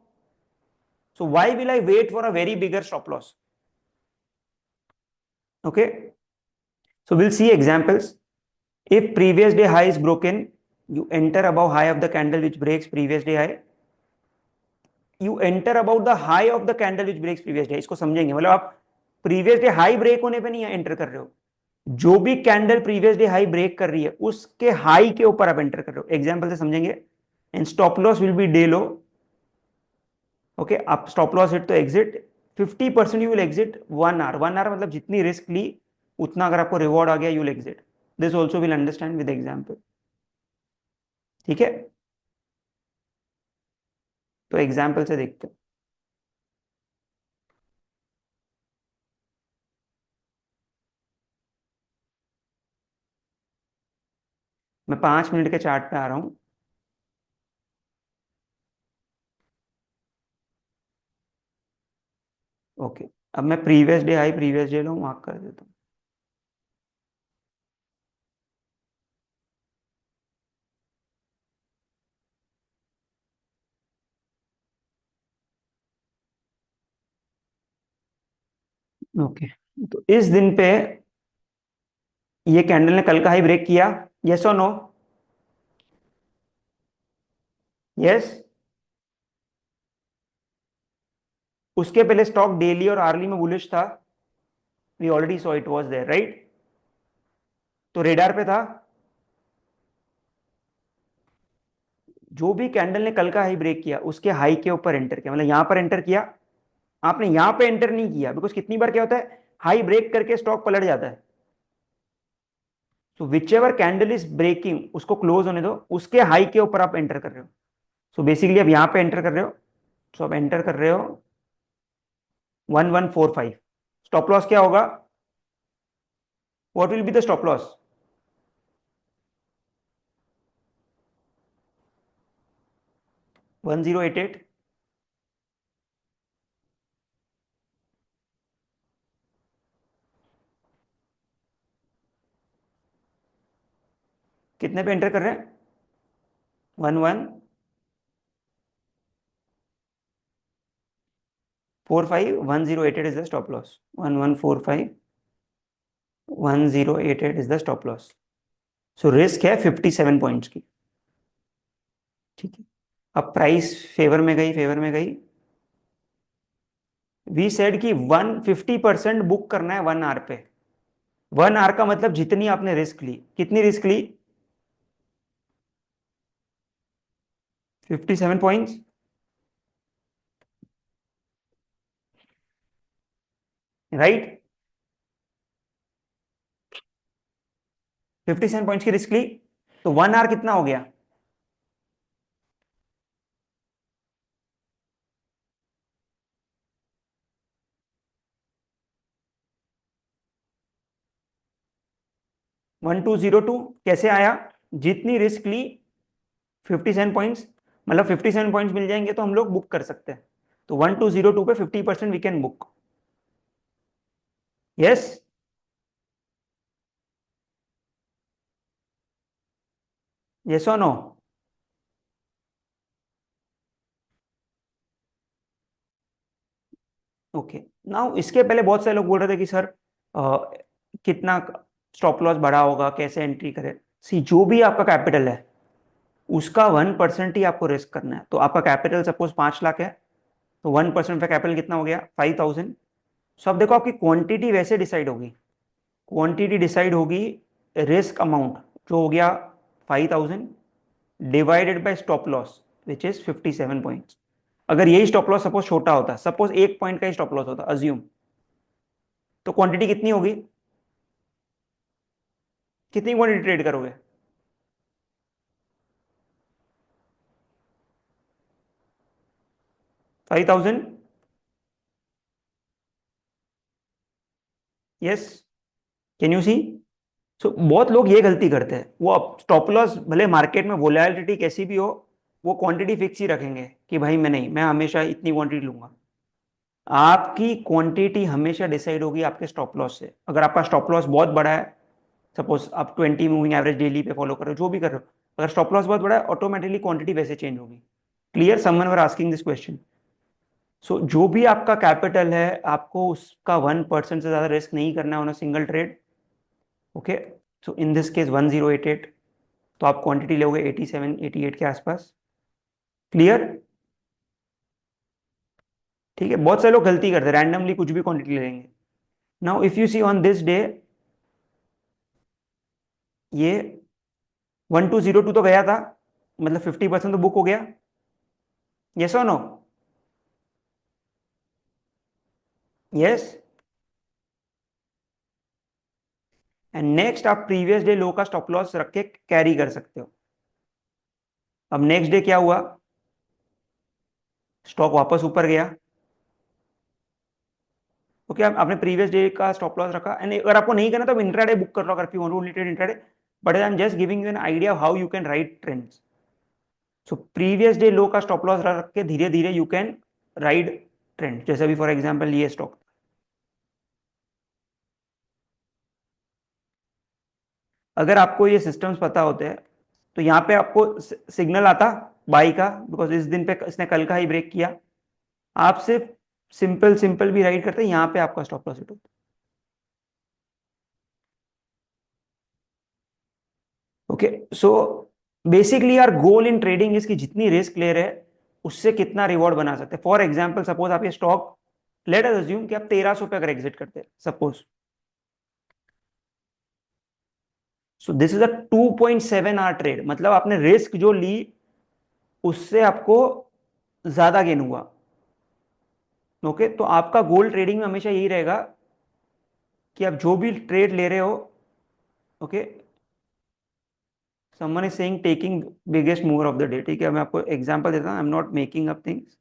So why will I wait for a very bigger stop loss. Okay. So will see examples. If previous day high is broken, you enter above high of the candle which breaks previous day high. You enter about the high of the candle which breaks previous day. इसको समझेंगे. मतलब आप previous day high break होने पे नहीं enter कर रहे हो, जो भी candle previous day high break कर रही है उसके हाई के ऊपर आप एंटर कर रहे हो. एग्जांपल से समझेंगे. And stop loss will be day low. Okay. आप स्टॉप लॉस हिट तो exit 50%, you will exit 1 hour. 1 hour मतलब जितनी रिस्क ली उतना अगर आपको रिवॉर्ड आ गया, you will exit. This also will understand with example. ठीक है. तो एग्जाम्पल से देखते हैं. मैं 5 मिनट के चार्ट पे आ रहा हूं. ओके. अब मैं previous day high previous day लो मार्क कर देता हूं. ओके, तो इस दिन पे ये कैंडल ने कल का हाई ब्रेक किया, यस और नो? यस। उसके पहले स्टॉक डेली और आर्ली में बुलिश था, we already saw it was there, right? तो रेडार पे था। जो भी कैंडल ने कल का हाई ब्रेक किया उसके हाई के ऊपर एंटर किया, मतलब यहां पर एंटर किया। आपने यहां पे एंटर नहीं किया, बिकॉज कितनी बार क्या होता है, हाई ब्रेक करके स्टॉक पलट जाता है। So whichever candle is breaking, उसको क्लोज होने दो, उसके हाई के ऊपर आप एंटर कर रहे हो। सो बेसिकली अब यहां पे एंटर कर रहे हो, सो अब एंटर कर रहे हो 1145। स्टॉप लॉस क्या होगा? What will be the stop loss? One zero eight eight. कितने पे एंटर कर रहे हैं? 1145, 1088 is the stop loss. 1145, 1088 is the stop loss. So risk है 57 पॉइंट्स की। ठीक है, अब प्राइस फेवर में गई, फेवर में गई। वी सेड कि 150% बुक करना है 1 आवर पे। 1 आवर का मतलब जितनी आपने रिस्क ली, कितनी रिस्क ली? 57 पॉइंट्स, राइट? 57 पॉइंट्स की रिस्क ली, तो 1 आवर कितना हो गया? वन टू जीरो टू कैसे आया? जितनी रिस्क ली 57 पॉइंट्स, मतलब 57 पॉइंट्स मिल जाएंगे तो हम लोग बुक कर सकते हैं। तो 1202 पे 50% we can book. Yes. Yes और नो? ओके। नाउ इसके पहले बहुत सारे लोग बोल रहे थे कि सर कितना स्टॉप लॉस बढ़ा होगा, कैसे एंट्री करें। सी, जो भी आपका कैपिटल है उसका 1% ही आपको रिस्क करना है। तो आपका कैपिटल सपोज 5 लाख है, तो 1% का कैपिटल कितना हो गया? 5000। सो अब देखो आपकी क्वांटिटी वैसे डिसाइड होगी, क्वांटिटी डिसाइड होगी रिस्क अमाउंट, जो हो गया 5000 divided by stop loss which is 57 points. अगर यही स्टॉप लॉस सपोज छोटा होता, सपोज 1 पॉइंट का ही स्टॉप लॉस होता अज्यूम, तो क्वांटिटी कितनी होगी? कितनी क्वांटिटी ट्रेड करोगे? 5000। यस। Can you see? सो बहुत लोग ये गलती करते हैं, वो स्टॉप लॉस भले मार्केट में वोलेटिलिटी कैसी भी हो, वो क्वांटिटी फिक्स ही रखेंगे कि भाई मैं नहीं, मैं हमेशा इतनी क्वांटिटी लूंगा। आपकी क्वांटिटी हमेशा डिसाइड होगी आपके स्टॉप लॉस से। अगर आपका स्टॉप लॉस बहुत बड़ा है, सपोज आप 20 मूविंग एवरेज डेली पे फॉलो कर रहे हो, जो भी कर रहे हो, अगर स्टॉप लॉस बहुत बड़ा है ऑटोमेटिकली क्वांटिटी वैसे चेंज होगी। Clear? Someone were asking this question. So जो भी आपका कैपिटल है, आपको उसका 1% से ज्यादा रिस्क नहीं करना है on a single trade. Okay, so in this case 1088, तो आप क्वांटिटी लोगे 87 88 के आसपास। क्लियर? ठीक है, बहुत सारे लोग गलती करते हैं, रैंडमली कुछ भी क्वांटिटी ले लेंगे। Now if you see on this day, ये 1202 तो गया था, मतलब 50% तो बुक हो गया। यस और नो? यस। एंड नेक्स्ट आप प्रीवियस डे लो का स्टॉप लॉस रख के कैरी कर सकते हो। अब नेक्स्ट डे क्या हुआ? स्टॉक वापस ऊपर गया। ओके, आपने प्रीवियस डे का स्टॉप लॉस रखा, एंड अगर आपको नहीं करना तो आप इंट्राडे बुक कर लो, अगर you want to only trade intraday. But I am just giving you an idea how you can ride trends. So previous day low का स्टॉप लॉस रख के धीरे धीरे यू कैन राइड ट्रेंड। जैसे अभी फॉर एग्जांपल ये stock, अगर आपको ये सिस्टम्स पता होते हैं तो यहाँ पे आपको सिग्नल आता बाई का, बिकॉज इस दिन पे इसने कल का ही ब्रेक किया। आप सिर्फ सिंपल सिंपल भी राइट करते हैं, यहाँ पे आपका स्टॉप लॉस हिट होता है। ओके, सो बेसिकली यार गोल इन ट्रेडिंग इसकी जितनी रिस्क ले रहे हैं उससे कितना रिवॉर्ड बना सकते हैं। फॉर एग्जाम्पल सपोज आप ये स्टॉक, लेट अस अज्यूम कि आप 1300 पे अगर एग्जिट करते हैं suppose, so this is a 2.7 hour trade, मतलब आपने रिस्क जो ली उससे आपको ज्यादा गेन हुआ। ओके, तो आपका गोल ट्रेडिंग में हमेशा यही रहेगा कि आप जो भी ट्रेड ले रहे हो, okay, someone is saying taking biggest mover of the day, ठीक है, मैं आपको एग्जांपल देता हूं, I am not making up things.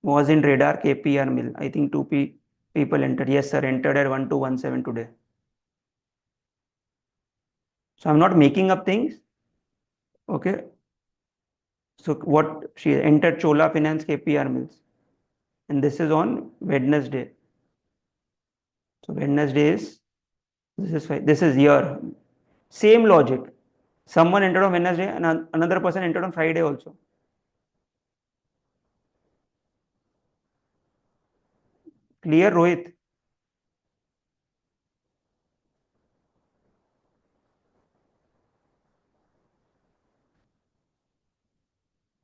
Was in radar KPR mill, I think people entered, yes sir, entered at 1217 today. So I'm not making up things. Okay, so what she entered Chola Finance KPR mills, and this is on Wednesday. So Wednesday is, this is year, same logic. Someone entered on Wednesday and another person entered on Friday also. Clear, Rohit?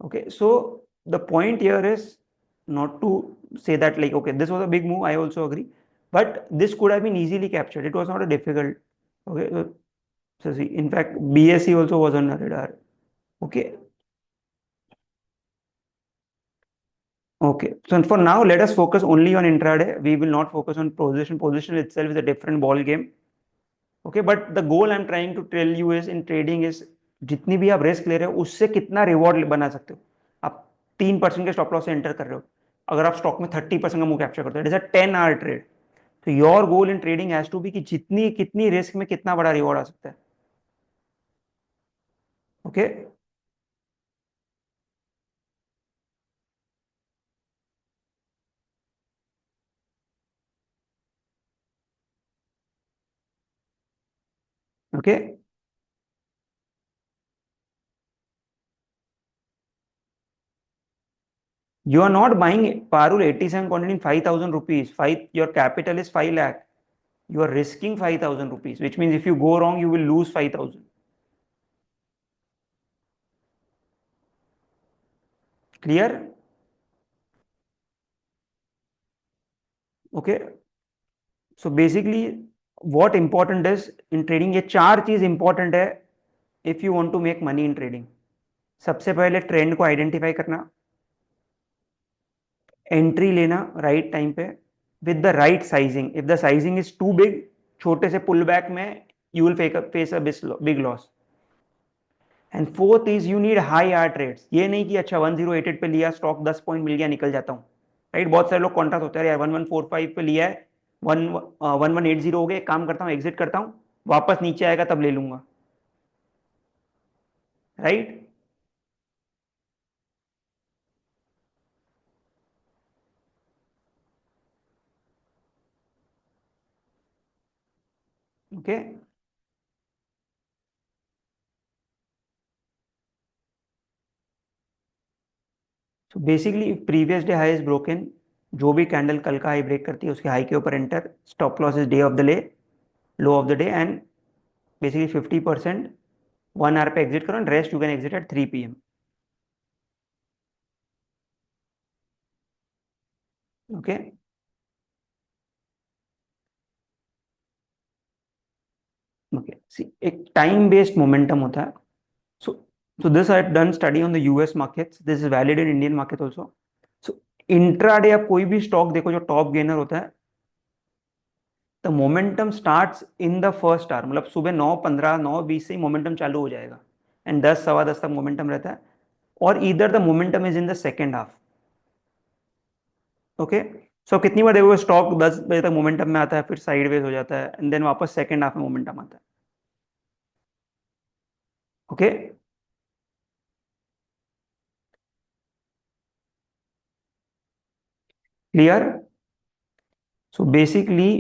Okay, so the point here is not to say that like, okay, this was a big move, I also agree, but this could have been easily captured. It was not a difficult. Okay, so see, in fact, BSE also was on the radar. Okay, okay. So for now, let us focus only on intraday. We will not focus on position. Position itself is a different ball game. Okay, but the goal I'm trying to tell you is in trading is जितनी भी आप risk ले रहे हो उससे कितना reward बना सकते हो। आप 3% के स्टॉप लॉस से एंटर कर रहे हो, अगर आप स्टॉक में 30% का मूव कैप्चर करते हो, it is a 10 hour trade. तो your goal in trading has to be कि जितनी कितनी रिस्क में कितना बड़ा रिवॉर्ड आ सकता है। Okay, okay, you are not buying Parul 87 quantity in 5,000 rupees. Your capital is 5 lakh. You are risking 5,000 rupees, which means if you go wrong, you will lose 5,000. Clear? Okay. So basically, what important is in trading, ये चार चीज important है if you want to make money in trading. सबसे पहले trend को identify करना, entry लेना right time पे with the right sizing. If the sizing is too big, छोटे से पुल बैक में you will face a big loss. And fourth is you need high R trades. ये नहीं कि अच्छा 1088 पे लिया स्टॉक 10 पॉइंट मिल गया निकल जाता हूँ, राइट। बहुत सारे लोग कॉन्ट्रैक्ट होते हैं यार 1145 पे लिया है, 1180 हो गए, एक काम करता हूँ एग्जिट करता हूँ, वापस नीचे आएगा तब ले लूंगा, right. Okay, so basically previous day high is broken, जो भी कैंडल कल का हाई ब्रेक करती है उसके हाई के ऊपर enter, stop loss is day of the day, low of the day, and basically 50% 1 hour पे एग्जिट करो and rest you can exit at 3 PM। Okay, okay, see एक टाइम बेस्ड मोमेंटम होता है। So, so this I've done study on the US markets. This is valid in Indian market also. So intraday आप कोई भी stock देखो जो top gainer होता है, the momentum starts in the first hour, मतलब सुबह 9:15 9:20 से ही मोमेंटम चालू हो जाएगा एंड 10 सवा 10 तक मोमेंटम रहता है, और इधर the momentum is in the second half. Okay, so कितनी बार देखो स्टॉक 10 बजे तक मोमेंटम में आता है, फिर साइडवेज हो जाता है एंड देन वापस सेकेंड हाफ में मोमेंटम आता है। Okay, clear. So basically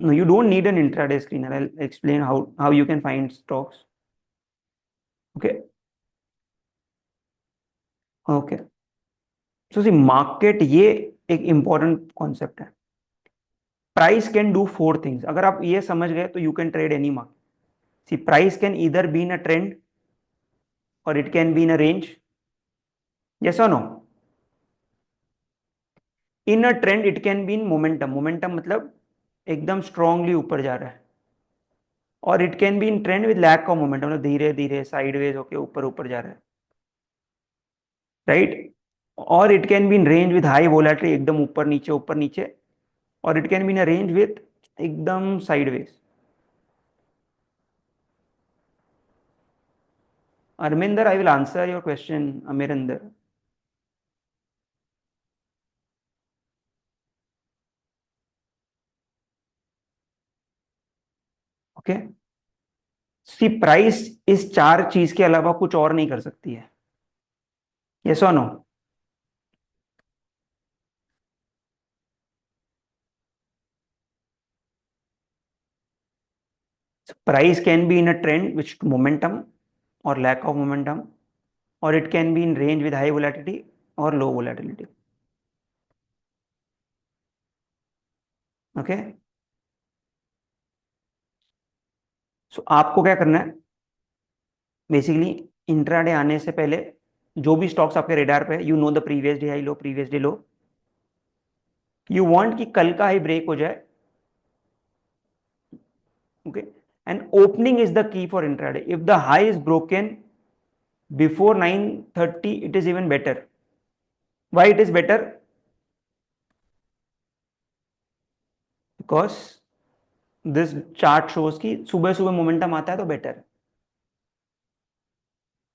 No, you don't need an intraday screener. I'll explain how you can find stocks. Okay. Okay. So see, market ये एक important concept है. Price can do 4 things. अगर आप ये समझ गए तो you can trade any market. See, price can either be in a trend or it can be in a range. Yes or no? In a trend it can be in momentum. Momentum मतलब एकदम strongly ऊपर जा रहा है. और it can be in trend with lack of momentum, मतलब धीरे धीरे साइडवेज होके ऊपर ऊपर जा रहा है, राइट. और it can be in range with high volatility, एकदम ऊपर नीचे. और it can be in a range with एकदम sideways. Arminder, I will answer your question, Amirinder. Okay. See, price is 4 चीज के अलावा कुछ और नहीं कर सकती है. यस और no? Price can be in a trend which momentum or lack of momentum, or it can be in range with high volatility or low volatility. Okay. So आपको क्या करना है, बेसिकली इंट्राडे आने से पहले जो भी स्टॉक्स आपके रेडार पे है, you know the previous day high low, previous day low, you want कि कल का हाई ब्रेक हो जाए. Okay. And opening is the key for intraday. If the high is broken before 9:30 it is even better. Why it is better? Because this chart shows कि सुबह सुबह momentum आता है तो बेटर है.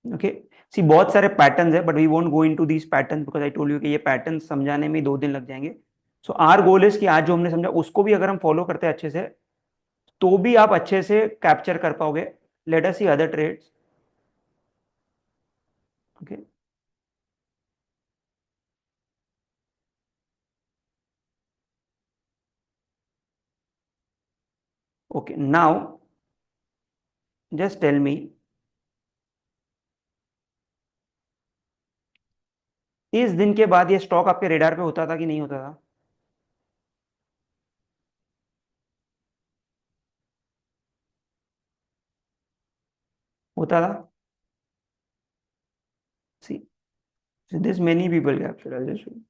ओके. सी, बहुत सारे पैटर्न्स है but we won't go into these patterns because I told you कि ये पैटर्न समझाने में 2 दिन लग जाएंगे. सो आर गोल इज कि आज जो हमने समझा उसको भी अगर हम फॉलो करते हैं अच्छे से तो भी आप अच्छे से कैप्चर कर पाओगे. Let us see other trades. Okay. Okay, now just tell me, इस दिन के बाद ये स्टॉक आपके रेडार पे होता था कि नहीं होता था? होता था. See, this many people capture. I just see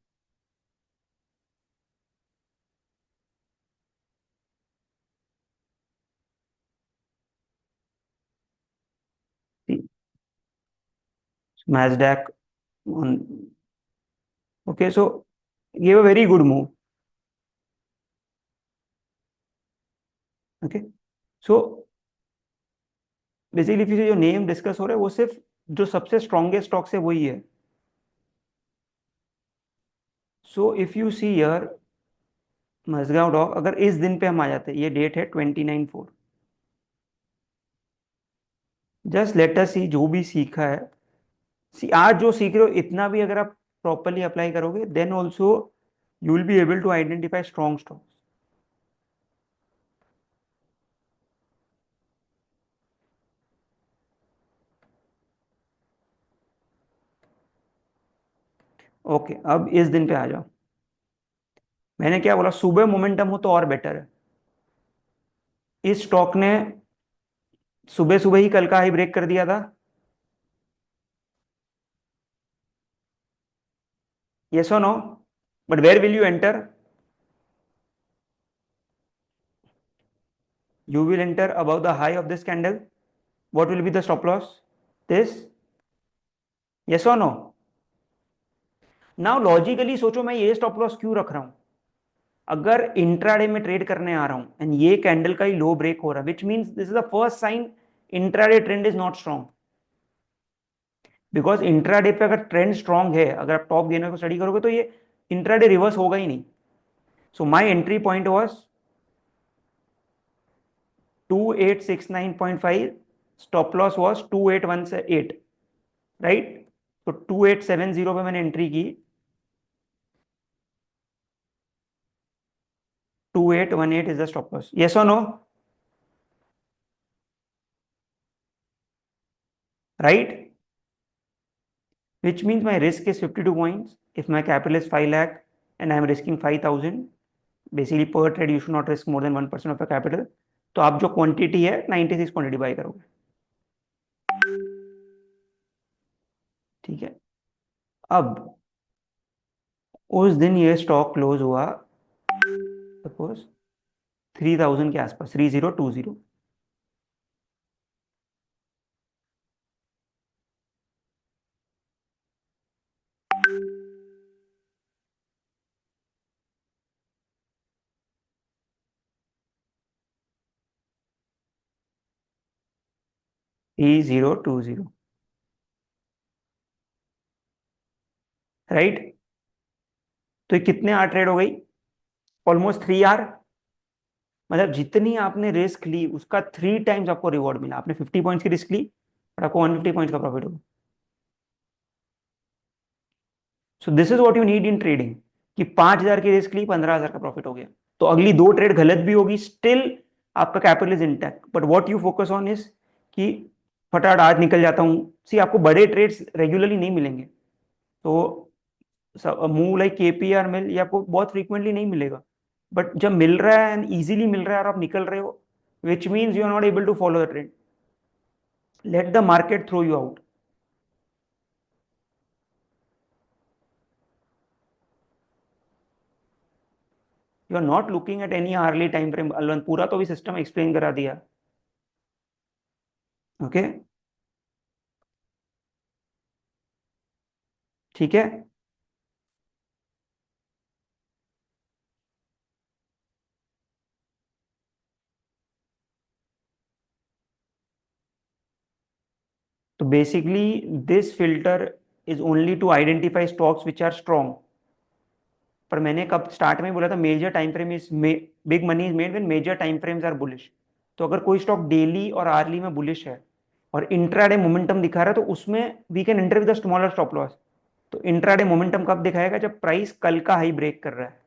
Nasdaq on. Okay, so gave a very good move. Okay, so basically फिर जो नेम डिस्कस हो रहा है वो सिर्फ जो सबसे स्ट्रॉन्गेस्ट स्टॉक्स है वही है. So if you see here Mazagon Dock, अगर इस दिन पे हम आ जाते, ये डेट है 29/4. जस्ट लेट अस सी जो भी सीखा है. सी, आज जो सीख रहे हो इतना भी अगर आप प्रॉपरली अप्लाई करोगे then also you will be able to identify strong stocks. Okay, अब इस दिन पे आ जाओ. मैंने क्या बोला, सुबह मोमेंटम हो तो और बेटर है. इस स्टॉक ने सुबह सुबह ही कल का हाई ब्रेक कर दिया था. yes or no? But where will you enter? You will enter above the high of this candle. What will be the stop loss? This. yes or no? Now logically सोचो, मैं ये stop loss क्यों रख रहा हूं? अगर intraday में trade करने आ रहा हूं एंड ये कैंडल का ही लो ब्रेक हो रहा है, which means this is the first sign intraday trend is not strong. Because intraday पे अगर ट्रेंड स्ट्रॉन्ग है, अगर आप टॉप गेनर को स्टडी करोगे तो ये इंट्राडे रिवर्स होगा ही नहीं. So my entry point was 2869.5. Stop loss was 2818, right. तो 2870 पे मैंने एंट्री की. 2818 is the stop loss. Yes or no? Right? Which means my risk is 52 points. If my capital is 5 lakh and I am risking 5,000, basically per trade you should not risk more than 1% of your capital. तो आप जो quantity है 96 quantity bye करोगे. ठीक है. अब उस दिन ये स्टॉक क्लोज हुआ सपोज 3000 के आसपास, 3020. राइट. तो ये कितने आर ट्रेड हो गई? Almost 3 R. मतलब जितनी आपने रिस्क ली उसका 3 टाइम्स आपको रिवॉर्ड मिला. आपने 50 पॉइंट्स की रिस्क ली और आपको 150 पॉइंट्स का प्रॉफिट होगा. सो this is what you need in trading कि 5,000 की रिस्क ली, 15,000 का प्रॉफिट हो गया. तो अगली 2 ट्रेड गलत भी होगी, स्टिल आपका capital is intact. But what you focus on is कि फटाफट आज निकल जाता हूं. सी आपको बड़े ट्रेड्स रेगुलरली नहीं मिलेंगे. तो मूव लाइक केपीआर मिल ये आपको बहुत फ्रीक्वेंटली नहीं मिलेगा. बट जब मिल रहा है एंड इजीली मिल रहा है और आप निकल रहे हो, which means you are not able to follow the trend. Let the market throw you out. You are not looking at any hourly time frame. पूरा तो भी सिस्टम एक्सप्लेन करा दिया. ओके ठीक है. तो basically this filter is only to identify stocks which are strong. पर मैंने कब स्टार्ट में बोला था major time frame is big money is made when major time frames are bullish. तो अगर कोई स्टॉक डेली और आर्ली में बुलिश है और इंट्राडे मोमेंटम दिखा रहा है तो उसमें we can enter with the smaller stop loss. तो इंट्राडे मोमेंटम कब दिखाएगा? जब प्राइस कल का हाई ब्रेक कर रहा है.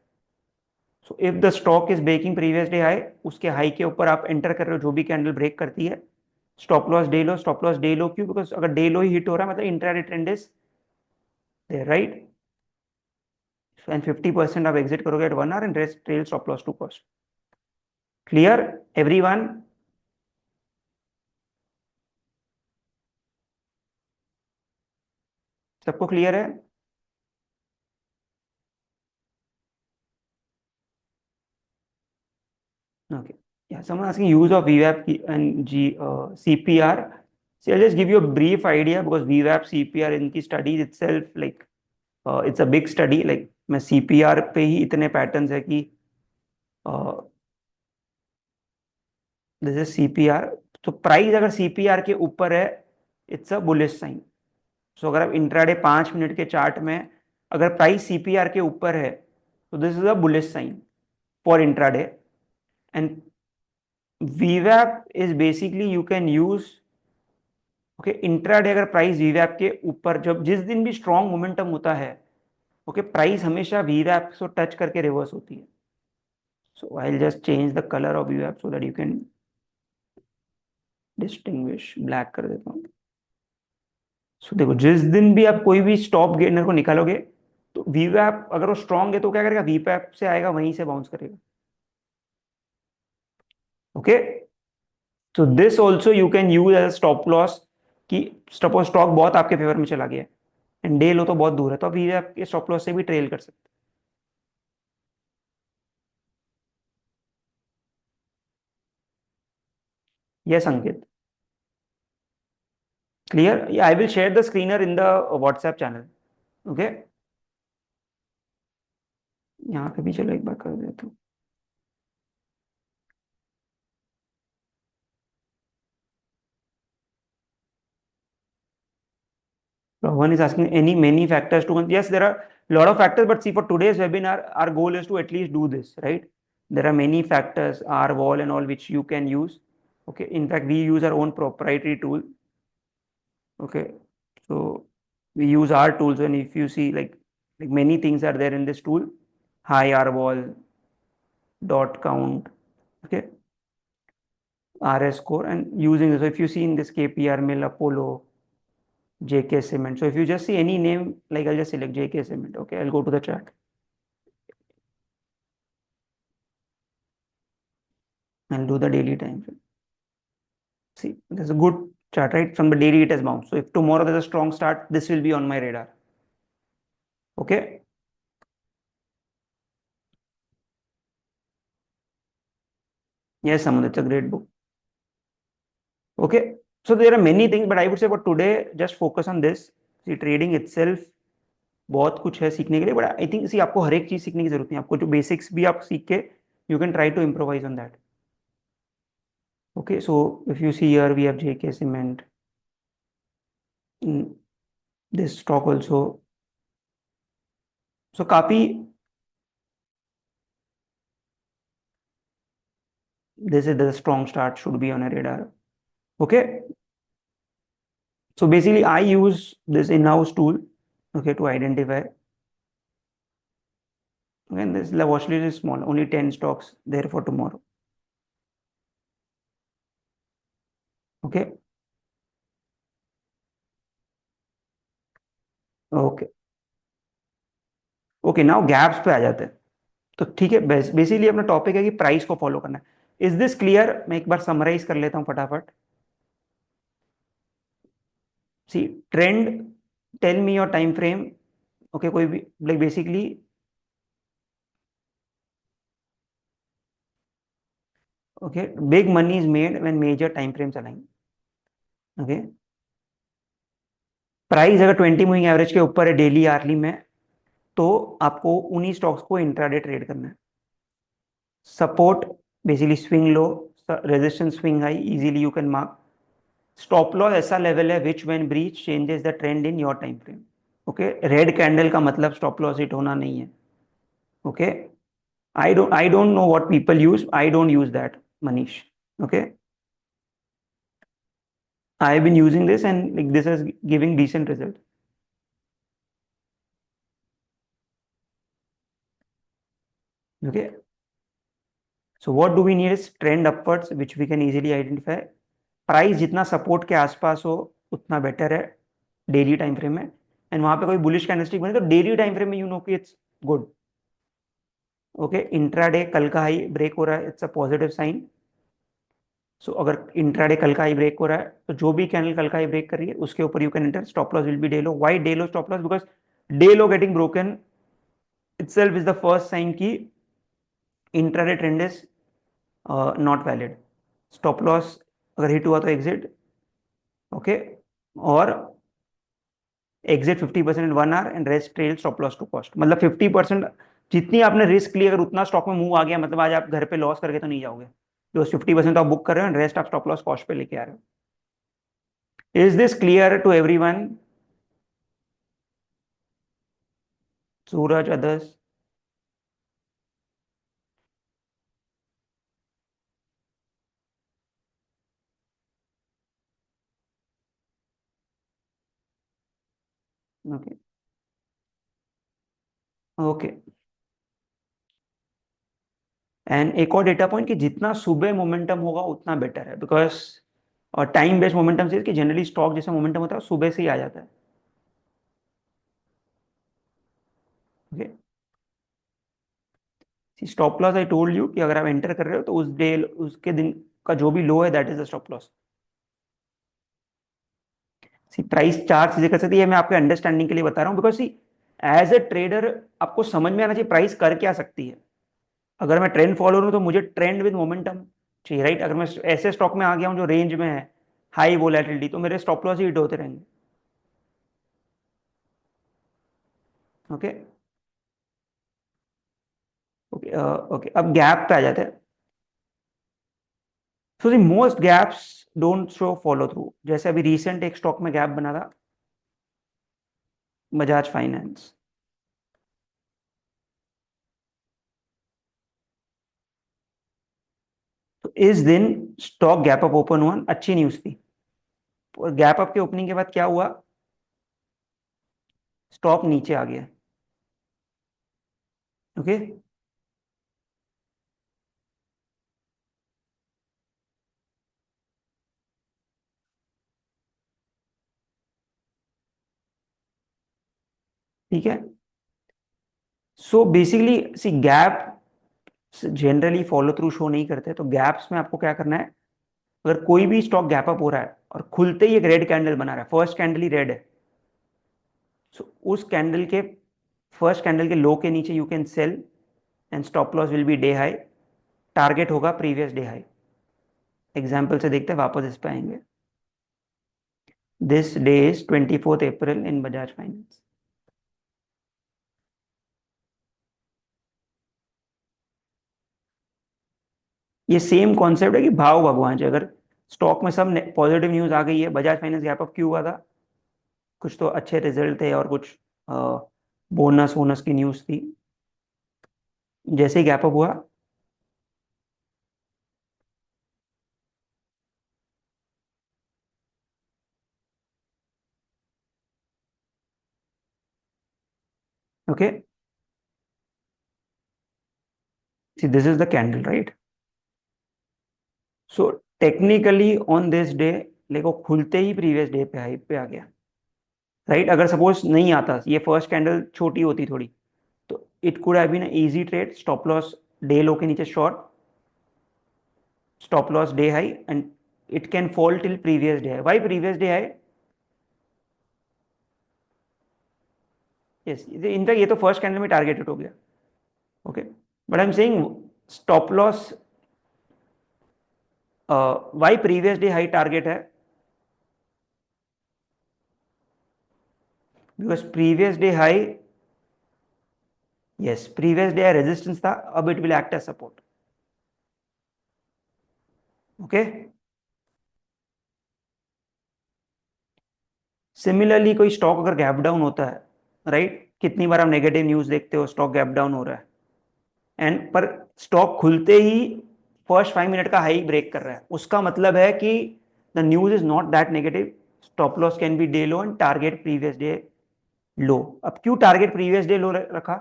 So if the stock is breaking previous day high, उसके हाई के ऊपर आप एंटर कर रहे हो जो भी कैंडल ब्रेक करती है, stop loss day low. Stop loss day लो क्यों? बिकॉज अगर डे लो ही हिट हो रहा है मतलब intraday trend is there, right. And 50% आप एग्जिट करोगे at 1 hour and rest trail stop loss to cost. Clear everyone? सबको क्लियर है? Okay. Yeah, someone asking use of VWAP and CPR. So I'll just give you a brief idea because VWAP, CPR in की studies itself like it's a big study. Like मैं CPR पे ही इतने patterns है कि this is CPR. तो price अगर CPR के ऊपर है इट्स अ बुलिश साइन. सो अगर आप इंट्राडे 5 मिनट के चार्ट में अगर प्राइस CPR के ऊपर है तो this is a bullish sign for intraday. And VWAP is basically you can use okay intraday. अगर प्राइस VWAP के ऊपर जब जिस दिन भी स्ट्रॉन्ग मोमेंटम होता है ओके प्राइस हमेशा VWAP को टच करके रिवर्स होती है. So I will just change the colour of VWAP so that you can distinguish. Black कर देता हूँ. सो देखो जिस दिन भी आप कोई भी स्टॉप गेनर को निकालोगे तो VWAP अगर वो स्ट्रॉन्ग है तो क्या करेगा? VWAP से आएगा वहीं से बाउंस करेगा. Okay so this also you can use as stop loss कि सपोज स्टॉक बहुत आपके फेवर में चला गया एंड डे लो तो बहुत दूर है तो आप आपके स्टॉप लॉस से भी ट्रेल कर सकते. Yes Ankit clear. I will share the screener in the WhatsApp channel. Okay यहाँ पे भी चलो एक बार कर देता हूँ. One is asking any many factors to yes there are a lot of factors but see for today's webinar our goal is to at least do this, right. There are many factors R wall and all which you can use. Okay in fact we use our own proprietary tool. Okay so we use our tools and if you see like many things are there in this tool. High R wall dot count, okay, RS score, and using this. So if you see in this KPR Mill, Apollo, JK Cement. So if you just see any name, like I'll just select JK Cement. Okay, I'll go to the chart and do the daily time frame. See, there's a good chart, right? From the daily it has bounced. So if tomorrow there's a strong start, this will be on my radar. Okay. Yes, Samud, it's a great book. Okay. So there are many things, but I would say for today, just focus on this. See, trading itself बहुत कुछ है सीखने के लिए, but I think सी आपको हर एक चीज सीखने की जरूरत नहीं, आपको जो बेसिक्स भी आप सीख के you can try to improvise on that. Okay, so if you see here, we have JK Cement. This stock also. So काफी, this is the strong start, should be on a radar. Okay. So basically I use this in-house tool, okay, to identify. Again, this watch list is small, only 10 stocks there for tomorrow. Okay. Okay. Okay, now gaps पे आ जाते हैं. तो ठीक है, basically अपना topic है कि प्राइस को फॉलो करना है. Is this clear? मैं एक बार समराइज कर लेता हूं फटाफट. See trend, tell me your time frame. Okay, कोई भी like basically okay, big money is made when major time frames align. Okay, price अगर 20 मूविंग एवरेज के ऊपर है डेली आर्ली में, तो आपको उन्हीं स्टॉक्स को इंट्राडे ट्रेड करना है. Support basically swing low, resistance swing high, easily you can mark. Stop loss ऐसा लेवल है which when breach changes the trend in your time frame. Okay, red candle का मतलब स्टॉप लॉस हिट होना नहीं है. Okay, I don't know what people use, I don't use that, Manish. Okay, I have been using this and like this is giving decent result. Okay. So what do we need is trend upwards, which we can easily identify. Price जितना support के आसपास हो उतना better है daily time frame में. And वहां पे कोई बुलिश कैंडलस्टिक बने तो डेली टाइम फ्रेम में यू नो कि इट्स गुड. ओके, इंट्राडे कल का हाई ब्रेक हो रहा है, इट्स अ पॉजिटिव साइन. सो अगर इंट्राडे कल का हाई ब्रेक हो रहा है तो जो भी कैंडल कल का हाई ब्रेक कर रही है उसके ऊपर you can enter. Stop loss will be day low. Why day low stop loss? Because day low getting broken itself is the first sign कि intraday trend is not valid. Stop loss अगर hit हुआ तो exit. Okay, और exit 50% in 1 hour and rest trail stop loss to cost. मतलब 50% जितनी आपने risk ली, अगर उतना स्टॉक में मूव आ गया, मतलब आज आप घर पे लॉस करके तो नहीं जाओगे. जो 50% तो आप बुक कर रहे हो, रेस्ट आप स्टॉप लॉस कॉस्ट पे लेके आ रहे हो. Is this clear to everyone? Suraj, others? Okay. Okay, and एक और डेटा पॉइंट कि जितना सुबह मोमेंटम होगा उतना बेटर है, बिकॉज और टाइम बेस्ड मोमेंटम से कि जनरली स्टॉक जैसा मोमेंटम होता है सुबह से ही आ जाता है. Okay, stop loss I told you कि अगर आप एंटर कर रहे हो तो उस डे उसके दिन का जो भी लो है that is the stop loss. See price चार चीजें कर सकती है, मैं आपके अंडरस्टैंडिंग के लिए बता रहा हूँ. Because see as a trader आपको समझ में आना चाहिए प्राइस कर क्या सकती है. अगर मैं ट्रेंड फॉलो करूँ तो मुझे ट्रेंड विद मोमेंटम चाहिए, राइट? अगर मैं ऐसे स्टॉक में आ गया हूँ जो रेंज में है, हाई वोलेटिलिटी, तो मेरे स्टॉप लॉस ही हिट होते रहेंगे. ओके. ओके. ओके, अब गैप पे आ जाते हैं. So the most gaps don't show follow through. जैसे अभी रिसेंट एक स्टॉक में गैप बना था, बजाज फाइनेंस. तो इस दिन स्टॉक गैप अप ओपन हुआ, अच्छी न्यूज थी. और गैप अप के ओपनिंग के बाद क्या हुआ? स्टॉक नीचे आ गया. ओके, ठीक है. So basically see gap generally follow through show नहीं करते, तो गैप्स में आपको क्या करना है, अगर कोई भी स्टॉक गैप अप हो रहा है और खुलते ही एक रेड कैंडल बना रहा है, फर्स्ट कैंडल ही रेड है, सो उस कैंडल के फर्स्ट कैंडल के लो के नीचे you can sell and stop loss will be day high, target होगा प्रीवियस डे हाई. एग्जाम्पल से देखते हैं, वापस इस पे आएंगे. This day is 24th April in Bajaj finance. ये सेम कॉन्सेप्ट है कि भाव भगवान जी, अगर स्टॉक में सब पॉजिटिव न्यूज आ गई है, बजाज फाइनेंस गैप अप क्यों हुआ था, कुछ तो अच्छे रिजल्ट थे और कुछ बोनस वोनस की न्यूज थी, जैसे ही गैप अप हुआ okay, see this is the candle right. So technically on this day देखो खुलते ही प्रीवियस डे पे हाई पे आ गया राइट. अगर सपोज नहीं आता, ये फर्स्ट कैंडल छोटी होती थोड़ी, तो it could have been easy trade, stop loss day low के नीचे short, stop loss day high, and it can fall till previous day high. Why previous day high? Yes, in fact ये तो first candle में targeted हो गया. Okay, but I am saying stop loss why previous day high target है, because previous day high, yes previous day resistance था, अब it will act as support. Okay, similarly कोई stock अगर gap down होता है right, कितनी बार आप negative news देखते हो, स्टॉक गैप डाउन हो रहा है एंड पर स्टॉक खुलते ही फर्स्ट 5 मिनट का हाई ब्रेक कर रहा है, उसका मतलब है कि the news is not that negative, stop loss can be day low and target previous day लो. अब क्यों टारगेट प्रीवियस डे लो रखा?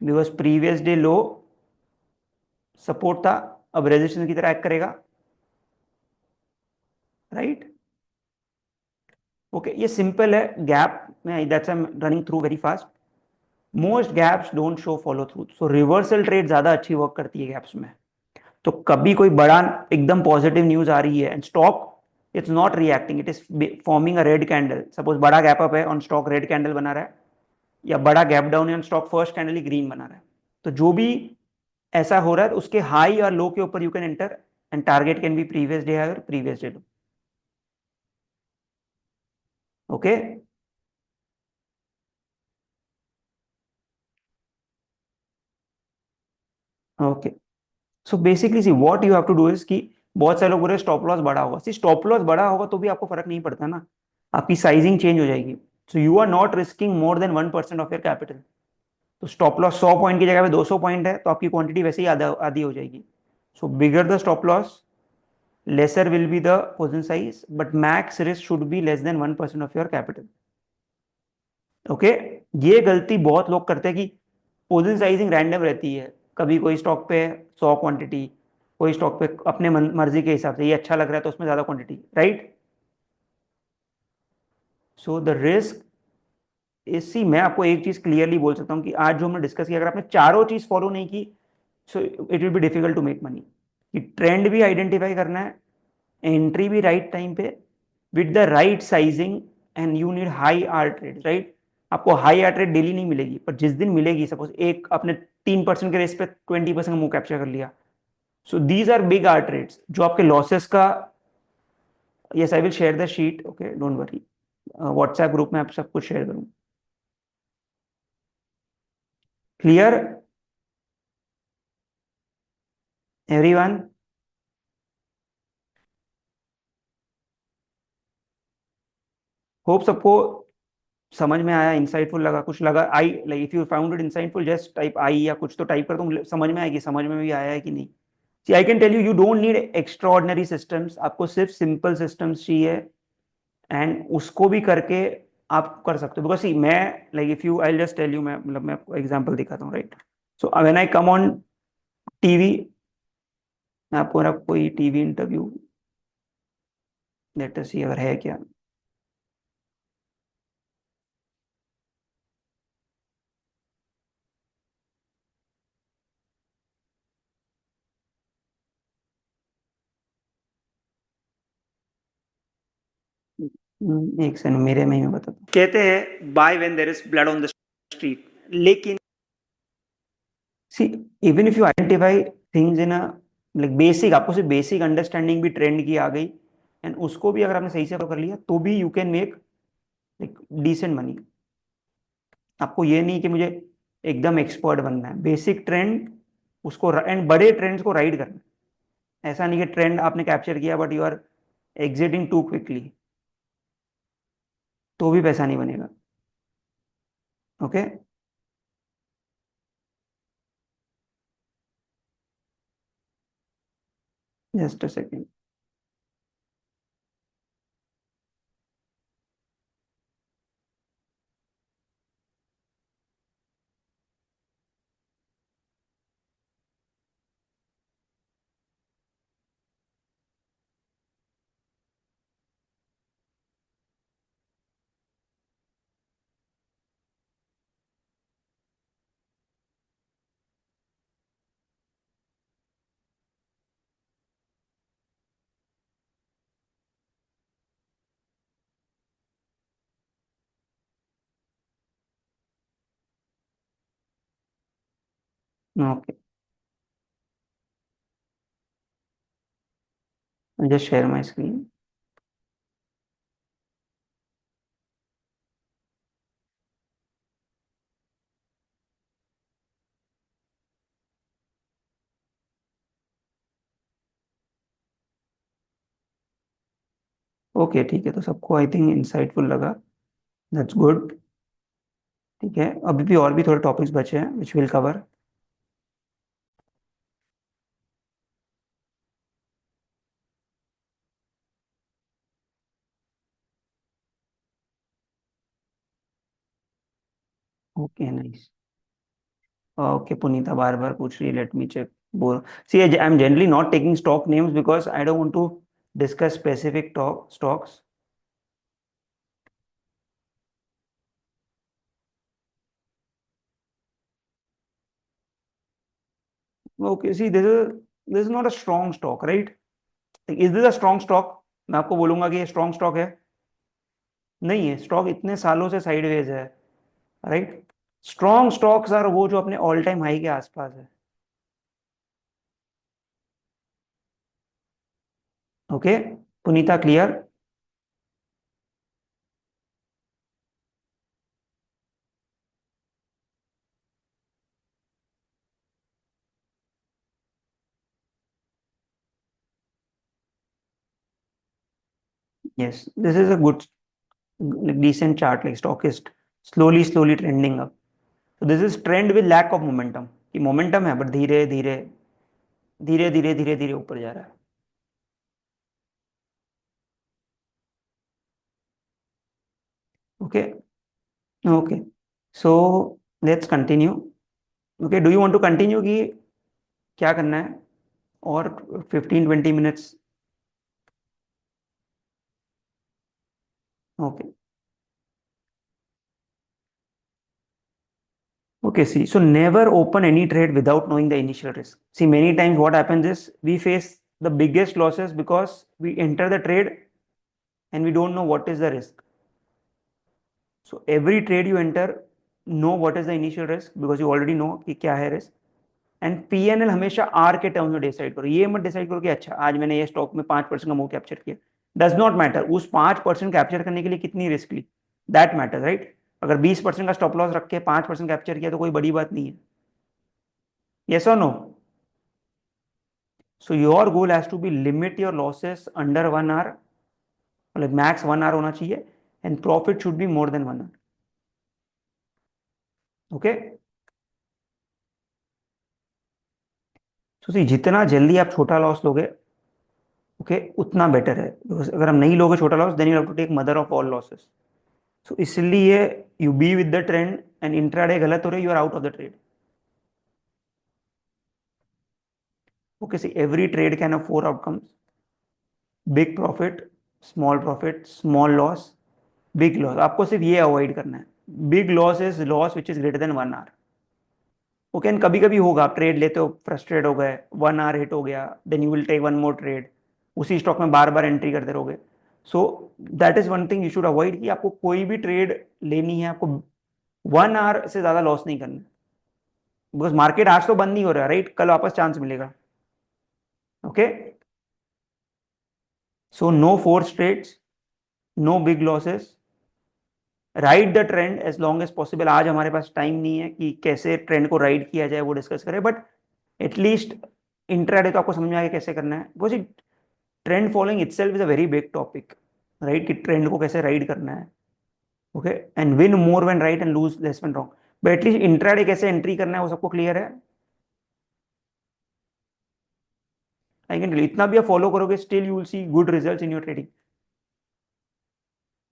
Because previous day low support था, अब रेजिस्टेंस की तरह एक्ट करेगा राइट. ओके, ये सिंपल है गैप में, that's I am running through very fast. Most gaps don't show follow through, so reversal trade ज्यादा अच्छी वर्क करती है गैप्स में. तो कभी कोई बड़ा एकदम पॉजिटिव न्यूज आ रही है and stock it's not reacting, it is forming a red candle, suppose बड़ा गैप अप है ऑन स्टॉक रेड कैंडल बना रहा है, या बड़ा गैप डाउन है on stock first candle he green बना रहा है, तो जो भी ऐसा हो रहा है उसके हाई और लो के ऊपर you can enter and target can be previous day high और previous day low. Okay, okay. So basically see what you have to do is कि बहुत सारे लोग बोल रहे स्टॉप लॉस बड़ा होगा, सी स्टॉप लॉस बड़ा होगा तो भी आपको फर्क नहीं पड़ता ना, आपकी साइजिंग चेंज हो जाएगी. So you are not risking more than 1% of your capital. तो स्टॉप लॉस 100 पॉइंट की जगह पे 200 पॉइंट है, तो आपकी क्वांटिटी वैसे ही आधा आधी हो जाएगी. So bigger the stop loss, lesser will be the position size, but max risk should be less than 1% of your capital. Okay, ये गलती बहुत लोग करते हैं कि पोजिशन साइजिंग रैंडम रहती है, कभी कोई स्टॉक पे 100 क्वांटिटी, कोई स्टॉक पे अपने मर्जी के हिसाब से, ये अच्छा लग रहा है तो उसमें ज्यादा quantity right. So the risk, इसी मैं आपको एक चीज क्लियरली बोल सकता हूँ कि आज जो हमने डिस्कस किया, अगर आपने चारों चीज फॉलो नहीं की, so it will be difficult to make money. कि ट्रेंड भी आइडेंटिफाई करना है, एंट्री भी राइट टाइम पे with the right sizing, and you need high R trade right. आपको हाई आर ट्रेड डेली नहीं मिलेगी, पर जिस दिन मिलेगी, सपोज एक आपने 3% के रेस पे 20% का मुंह कैप्चर कर लिया, so these are big R trades जो आपके लॉसेस का. Yes, I will share the sheet, okay don't worry, WhatsApp group में आप सब कुछ शेयर करूँ. Clear everyone? होप सबको समझ में आया, इंसाइटफुल लगा, कुछ लगा, I like if you found it insightful just type आई या कुछ तो टाइप कर दूं, समझ में आएगी, समझ में भी आया है कि नहीं. See I can tell you, you don't need extraordinary systems, आपको सिर्फ सिंपल सिस्टम्स चाहिए एंड उसको भी करके आप कर सकते हो. बिकॉज सी मैं like if you I just tell you, मैं मतलब मैं आपको एग्जांपल दिखाता हूँ right. So when I come on TV, मैं आपको कोई TV interview, let us see अगर है क्या. एक सेकंड मेरे में ही मैं बताता हूँ. कहते हैं buy when there is blood on the street, लेकिन see even if you identify things in a like basic, आपको सिर्फ बेसिक अंडरस्टैंडिंग भी ट्रेंड की आ गई एंड उसको भी अगर आपने सही से फॉलो कर लिया तो भी you can make like decent money. आपको ये नहीं कि मुझे एकदम एक्सपर्ट बनना है, बेसिक ट्रेंड उसको एंड बड़े ट्रेंड्स को राइड करना है. ऐसा नहीं कि ट्रेंड आपने कैप्चर किया but you are exiting too quickly, तो भी पैसा नहीं बनेगा. Okay. Just a second. Okay, just share my screen. Okay ठीक है, तो सबको आई थिंक इंसाइटफुल लगा. That's good. ठीक है, अभी भी और भी थोड़े टॉपिक्स बचे हैं which will cover. Okay nice. Okay, Punita बार बार पूछ रही है, लेट मी चेक. बोल. See I am generally not taking stock names because I don't want to discuss specific stocks. Okay, see this is not a strong stock, right? Is this a strong stock? मैं आपको बोलूंगा कि ये strong stock है? नहीं है. Stock इतने सालों से साइडवेज है, राइट? स्ट्रॉन्ग स्टॉक्स आर वो जो अपने ऑल टाइम हाई के आसपास है. Okay. Punita clear? Yes, this is a good, like, decent chart. Like stock is slowly trending up. So this is trend with lack of momentum. कि momentum है but धीरे धीरे धीरे धीरे ऊपर जा रहा है. Okay. Okay. So let's continue. Okay. Do you want to continue कि क्या करना है और 15-20 minutes? Okay. Okay, see, so never open any trade without knowing the initial risk. See, many times what happens is we face the biggest losses because we enter the trade and we don't know what is the risk. So every trade you enter, know what is the initial risk because you already know कि क्या है risk. And PNL हमेशा are के terms में decide करो. ये मत decide करो कि अच्छा आज मैंने ये स्टॉक में 5% का मूव कैप्चर किया. डज नॉट मैटर उस 5% कैप्चर करने के लिए कितनी रिस्क ली. That matter, right? अगर 20% का स्टॉप लॉस रख के 5% कैप्चर किया तो कोई बड़ी बात नहीं है. यस और no? So your goal has to be limit your losses under 1 hour. मतलब मैक्स 1 आवर होना चाहिए and profit should be more than 1 hour. Okay. So see जितना जल्दी आप छोटा लॉस लोगे, ओके, उतना बेटर है. बिकॉज अगर हम नहीं लोगे छोटा loss then you have to take mother of all losses. So इसलिए you be with the trend and intraday गलत हो रहे, you are out of the trade. Okay, see every trade can have 4 outcomes: big profit, small profit, small loss, big loss, आपको सिर्फ ये avoid करना है. Big loss is loss which is greater than 1 hour. Okay, and कभी कभी होगा आप trade लेते हो, फ्रस्ट्रेट हो गए, 1 आवर हिट हो गया, then you will take one more trade, उसी स्टॉक में बार बार एंट्री करते रहोगे. So that is one thing you should avoid, कि आपको कोई भी ट्रेड लेनी है, आपको 1 आवर से ज्यादा लॉस नहीं करना, बिकॉज मार्केट आज तो बंद नहीं हो रहा, राइट, कल वापस चांस मिलेगा. Okay, so no force trades, no big losses, ride the trend as long as possible. आज हमारे पास टाइम नहीं है कि कैसे ट्रेंड को राइड किया जाए वो डिस्कस करें, बट एटलीस्ट इंट्राडे तो आपको समझ में आ गया कैसे करना है, because trend following itself is a very big topic, right, कि ट्रेंड को कैसे राइड करना है. Okay, and win more when right and lose less when wrong. But at least intraday कैसे एंट्री करना है वो सबको क्लियर है. आई कैन टेल यू, इतना भी आप फॉलो करोगे still you will C good results in your trading.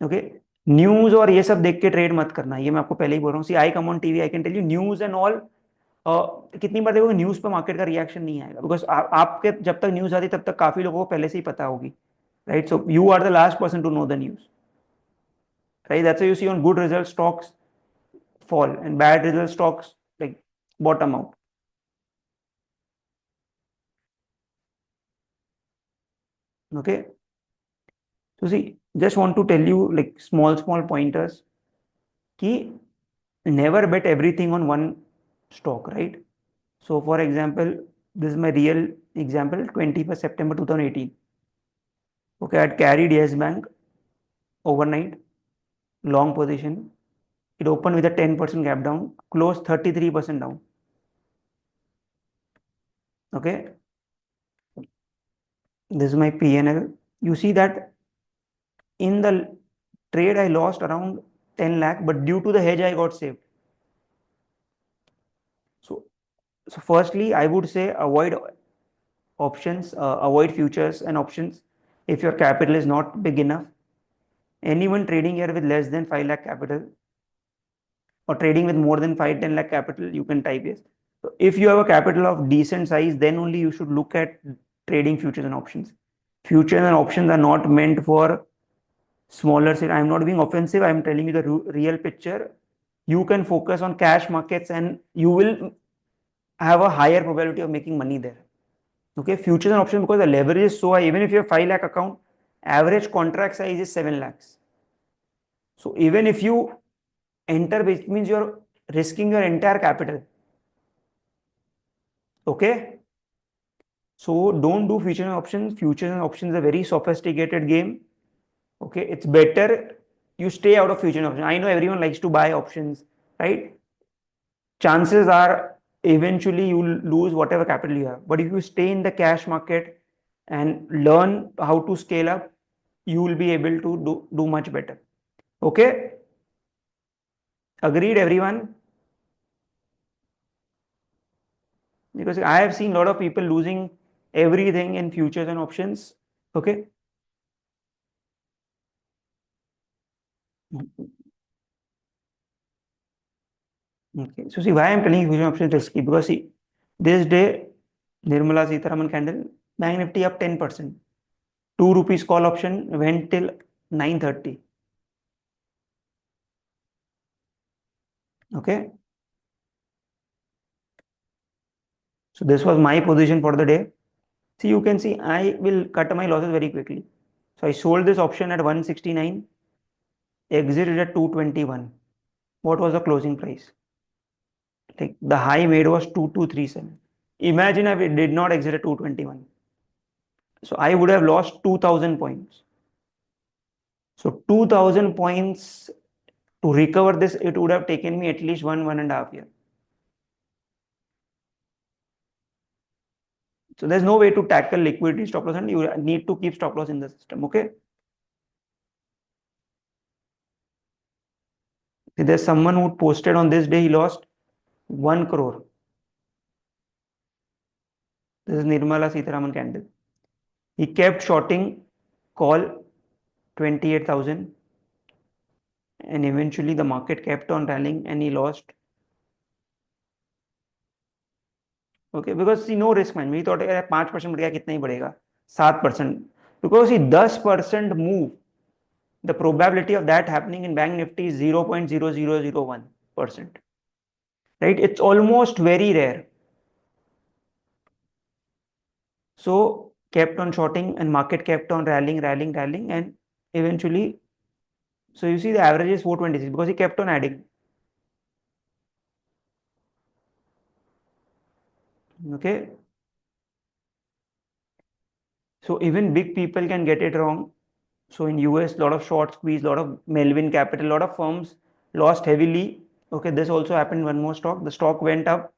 Okay, news और ये सब देख के ट्रेड मत करना, ये मैं आपको पहले ही बोल रहा हूँ. See I come on TV, I can tell you news and all. कितनी बार देखोगे न्यूज पे मार्केट का रिएक्शन नहीं आएगा, बिकॉज आपके जब तक न्यूज आती तब तक काफी लोगों को पहले से ही पता होगी, right. So you are the last person to know the news, right. That's why you see on good result stocks fall and bad result stocks like bottom out. Okay, so see, just want to tell you like small pointers ki never bet everything on one stock, right. So for example, this is my real example, 21st September 2018. Okay, I had carried Yes Bank overnight, long position. It opened with a 10% gap down, closed 33% down. Okay, this is my PNL. You see that in the trade I lost around 10 lakh, but due to the hedge I got saved. So firstly I would say avoid options, avoid futures and options if your capital is not big enough. Anyone trading here with less than 5 lakh capital or trading with more than 5-10 lakh capital, you can type yes. So if you have a capital of decent size, then only you should look at trading futures and options. Futures and options are not meant for smaller. I'm not being offensive, I'm telling you the real picture. You can focus on cash markets and you will have a higher probability of making money there. Okay, futures and options, because the leverage is so high, even if you have 5 lakh account, average contract size is 7 lakhs. So even if you enter, which means you're risking your entire capital. Okay, so don't do futures and options. Futures and options is a very sophisticated game. Okay, it's better you stay out of futures and options. I know everyone likes to buy options, right. Chances are eventually you will lose whatever capital you have, but if you stay in the cash market and learn how to scale up, you will be able to do much better. Okay, agreed everyone? Because I have seen a lot of people losing everything in futures and options. Okay, okay, so see why I'm telling you futures and options risky, because see this day Nirmala Sitharaman candle, Bank Nifty up 10%, 2 rupees call option went till 9:30. Okay, so this was my position for the day. See, you can see I will cut my losses very quickly. So I sold this option at 169, exited at 221. What was the closing price? Like the high made was 2237. Imagine if it did not exit at 221. So I would have lost 2000 points. So 2000 points, to recover this, it would have taken me at least 1.5 years. So there's no way to tackle liquidity stop loss, and you need to keep stop loss in the system. Okay. See, there's someone who posted on this day he lost 1 crore. This is Nirmala Sitharaman candle. He kept shorting call 28,000, and eventually the market kept on rallying and he lost. Okay, because see, no risk man. We thought 5% बढ़ गया, कितना ही बढ़ेगा, 7%. because see 10% move, the probability of that happening in bank nifty is 0.0001%, right? It's almost very rare. So kept on shorting and market kept on rallying, and eventually, so you see the average is 426 because he kept on adding. Okay. So even big people can get it wrong. So in US, lot of short squeeze, lot of Melvin Capital, lot of firms lost heavily. Okay, this also happened one more stock. The stock went up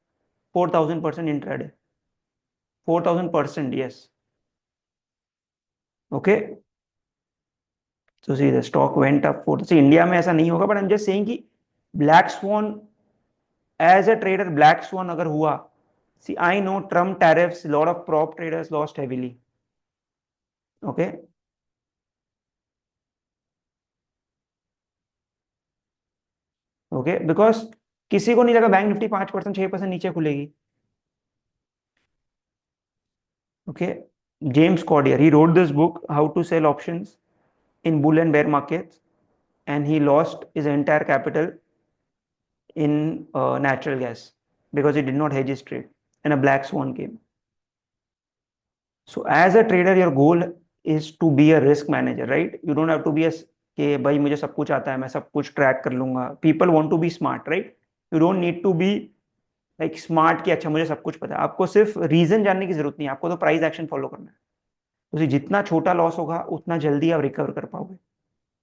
4,000% intraday. 4,000%, yes. Okay. So see the stock went up 4. See India में ऐसा नहीं होगा, but I'm just saying कि black swan as a trader, black swan अगर हुआ, see I know Trump tariffs, lot of prop traders lost heavily. Okay. Okay, because किसी को नहीं लगा बैंक निफ्टी 5% 6% नीचे खुलेगी. Okay, James Cordier, he wrote this book, How to Sell Options in Bull and Bear Markets, and he lost his entire capital in natural gas because he did not hedge his trade, and a black swan came. So as a trader, your goal is to be a risk manager, right? You don't have to be a कि भाई मुझे सब कुछ आता है, मैं सब कुछ ट्रैक कर लूंगा. People want to be smart, right? You don't need to be like smart कि अच्छा मुझे सब कुछ पता है. आपको सिर्फ रीजन जानने की जरूरत नहीं है, आपको तो प्राइस एक्शन फॉलो करना है. तो जितना छोटा लॉस होगा उतना जल्दी आप रिकवर कर पाओगे.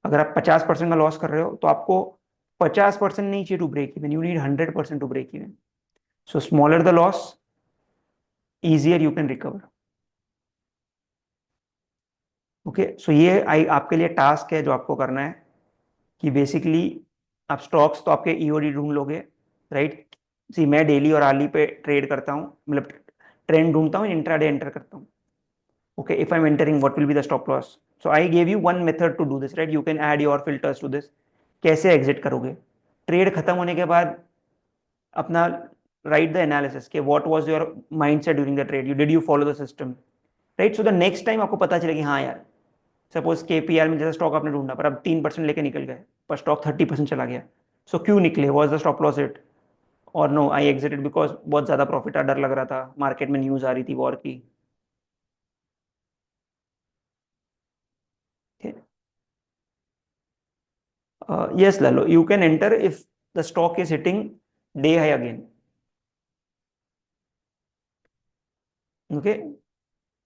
अगर आप 50% का लॉस कर रहे हो तो आपको 50% नहीं चाहिए to break even, you need 100% to break even. So smaller the loss, easier you can recover. Okay, so ये आपके लिए टास्क है जो आपको करना है कि बेसिकली आप स्टॉक्स तो आपके ईओडी ढूंढ लोगे, राइट? सी मैं डेली और आर्ली पे ट्रेड करता हूँ, मतलब ट्रेंड ढूंढता हूँ, इंट्राडे एंटर करता हूँ. Okay, if I'm entering, what will be the stop loss? So I gave you one method to do this, right? You can add your filters to this. कैसे exit करोगे? Trade खत्म होने के बाद अपना right the analysis के what was your mindset during the trade, did you follow the system, right? So the next time आपको पता चलेगा हाँ यार, सपोज केपीआर में जैसा स्टॉक आपने ढूंढा पर अब 3% लेके निकल गए, पर स्टॉक 30% चला गया. सो क्यों निकले? Was the stop loss it और नो आई एग्जिटेड बिकॉज बहुत ज्यादा प्रॉफिट आ, डर लग रहा था, मार्केट में न्यूज आ रही थी वॉर की. Yes, Lalo, you can enter if the stock is hitting day high again. Okay,